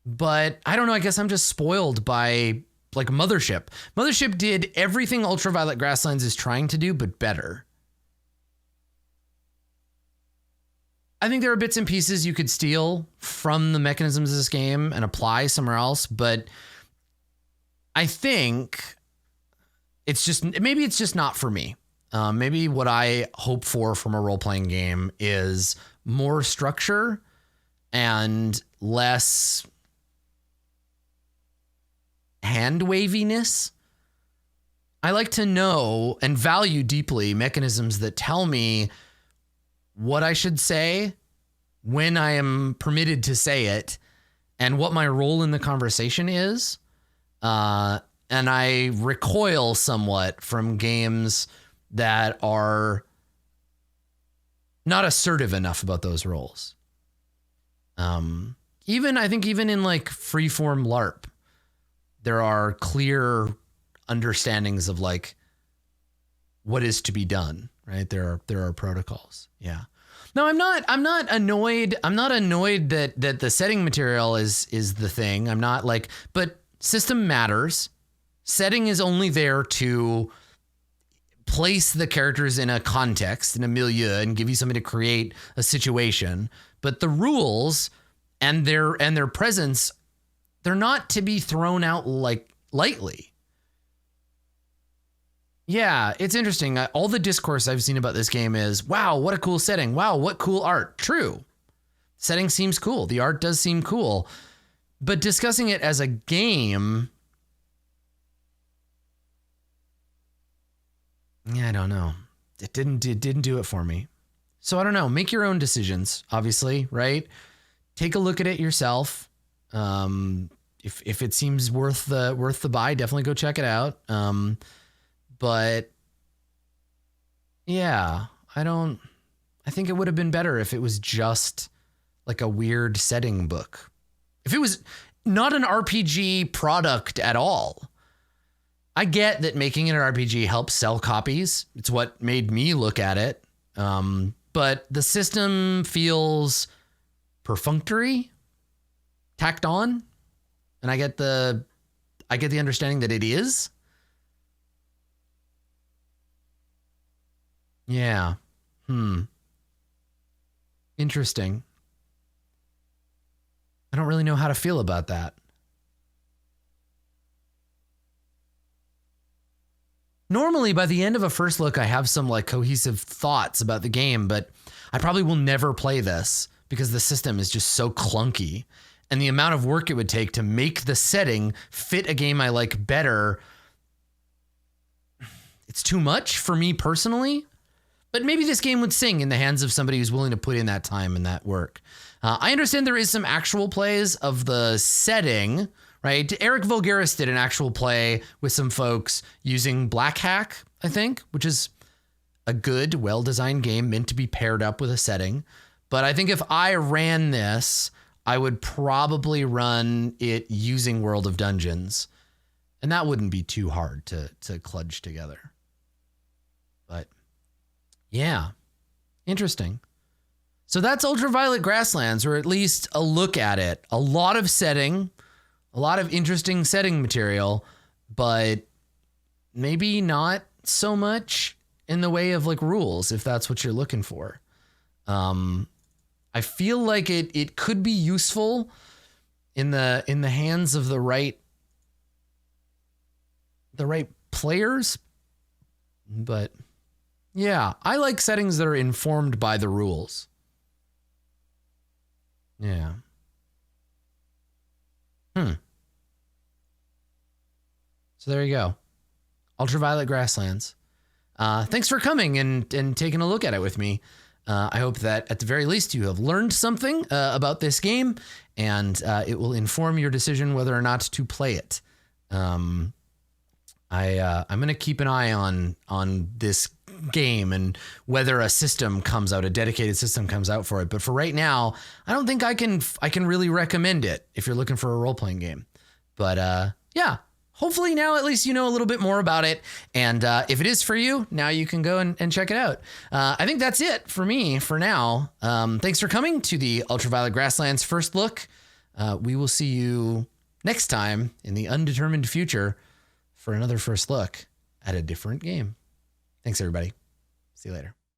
But I don't know, I guess I'm just spoiled by like Mothership. Mothership did everything Ultraviolet Grasslands is trying to do, but better. I think there are bits and pieces you could steal from the mechanisms of this game and apply somewhere else, but I think maybe it's just not for me. Maybe what I hope for from a role-playing game is more structure and less hand waviness. I like to know and value deeply mechanisms that tell me what I should say, when I am permitted to say it, and what my role in the conversation is. And I recoil somewhat from games that are not assertive enough about those roles. I think even in like freeform LARP, there are clear understandings of like what is to be done, right? There are protocols. Yeah. No, I'm not annoyed. I'm not annoyed that the setting material is the thing. I'm not like, but system matters. Setting is only there to place the characters in a context, in a milieu, and give you something to create a situation. But the rules and their presence, they're not to be thrown out like lightly. Yeah, it's interesting. All the discourse I've seen about this game is, wow, what a cool setting. Wow, what cool art. True. Setting seems cool. The art does seem cool. But discussing it as a game, yeah, I don't know. It didn't do it for me. So I don't know. Make your own decisions, obviously, right? Take a look at it yourself. If it seems worth the buy, definitely go check it out. But yeah, I think it would have been better if it was just like a weird setting book. If it was not an RPG product at all. I get that making it an RPG helps sell copies. It's what made me look at it. But the system feels perfunctory, tacked on. And I get the understanding that it is. Yeah. Interesting. I don't really know how to feel about that. Normally, by the end of a first look, I have some like cohesive thoughts about the game, but I probably will never play this because the system is just so clunky. And the amount of work it would take to make the setting fit a game I like better, it's too much for me personally. But maybe this game would sing in the hands of somebody who's willing to put in that time and that work. I understand there is some actual plays of the setting, right? Eric Voulgaris did an actual play with some folks using Black Hack, I think, which is a good, well-designed game meant to be paired up with a setting. But I think if I ran this, I would probably run it using World of Dungeons. And that wouldn't be too hard to kludge together. But yeah, interesting. So that's Ultraviolet Grasslands, or at least a look at it. A lot of setting, a lot of interesting setting material, but maybe not so much in the way of like rules, if that's what you're looking for. I feel like it could be useful in the hands of the right players, but yeah, I like settings that are informed by the rules. Yeah. So there you go. Ultraviolet Grasslands. Thanks for coming and taking a look at it with me. I hope that at the very least you have learned something about this game, and it will inform your decision whether or not to play it. I'm going to keep an eye on this game and whether a system comes out, a dedicated system comes out for it. But for right now, I don't think I can really recommend it if you're looking for a role-playing game. But yeah, hopefully now at least you know a little bit more about it. And if it is for you, now you can go and check it out. I think that's it for me for now. Thanks for coming to the Ultraviolet Grasslands first look. We will see you next time in the undetermined future for another first look at a different game. Thanks, everybody. See you later.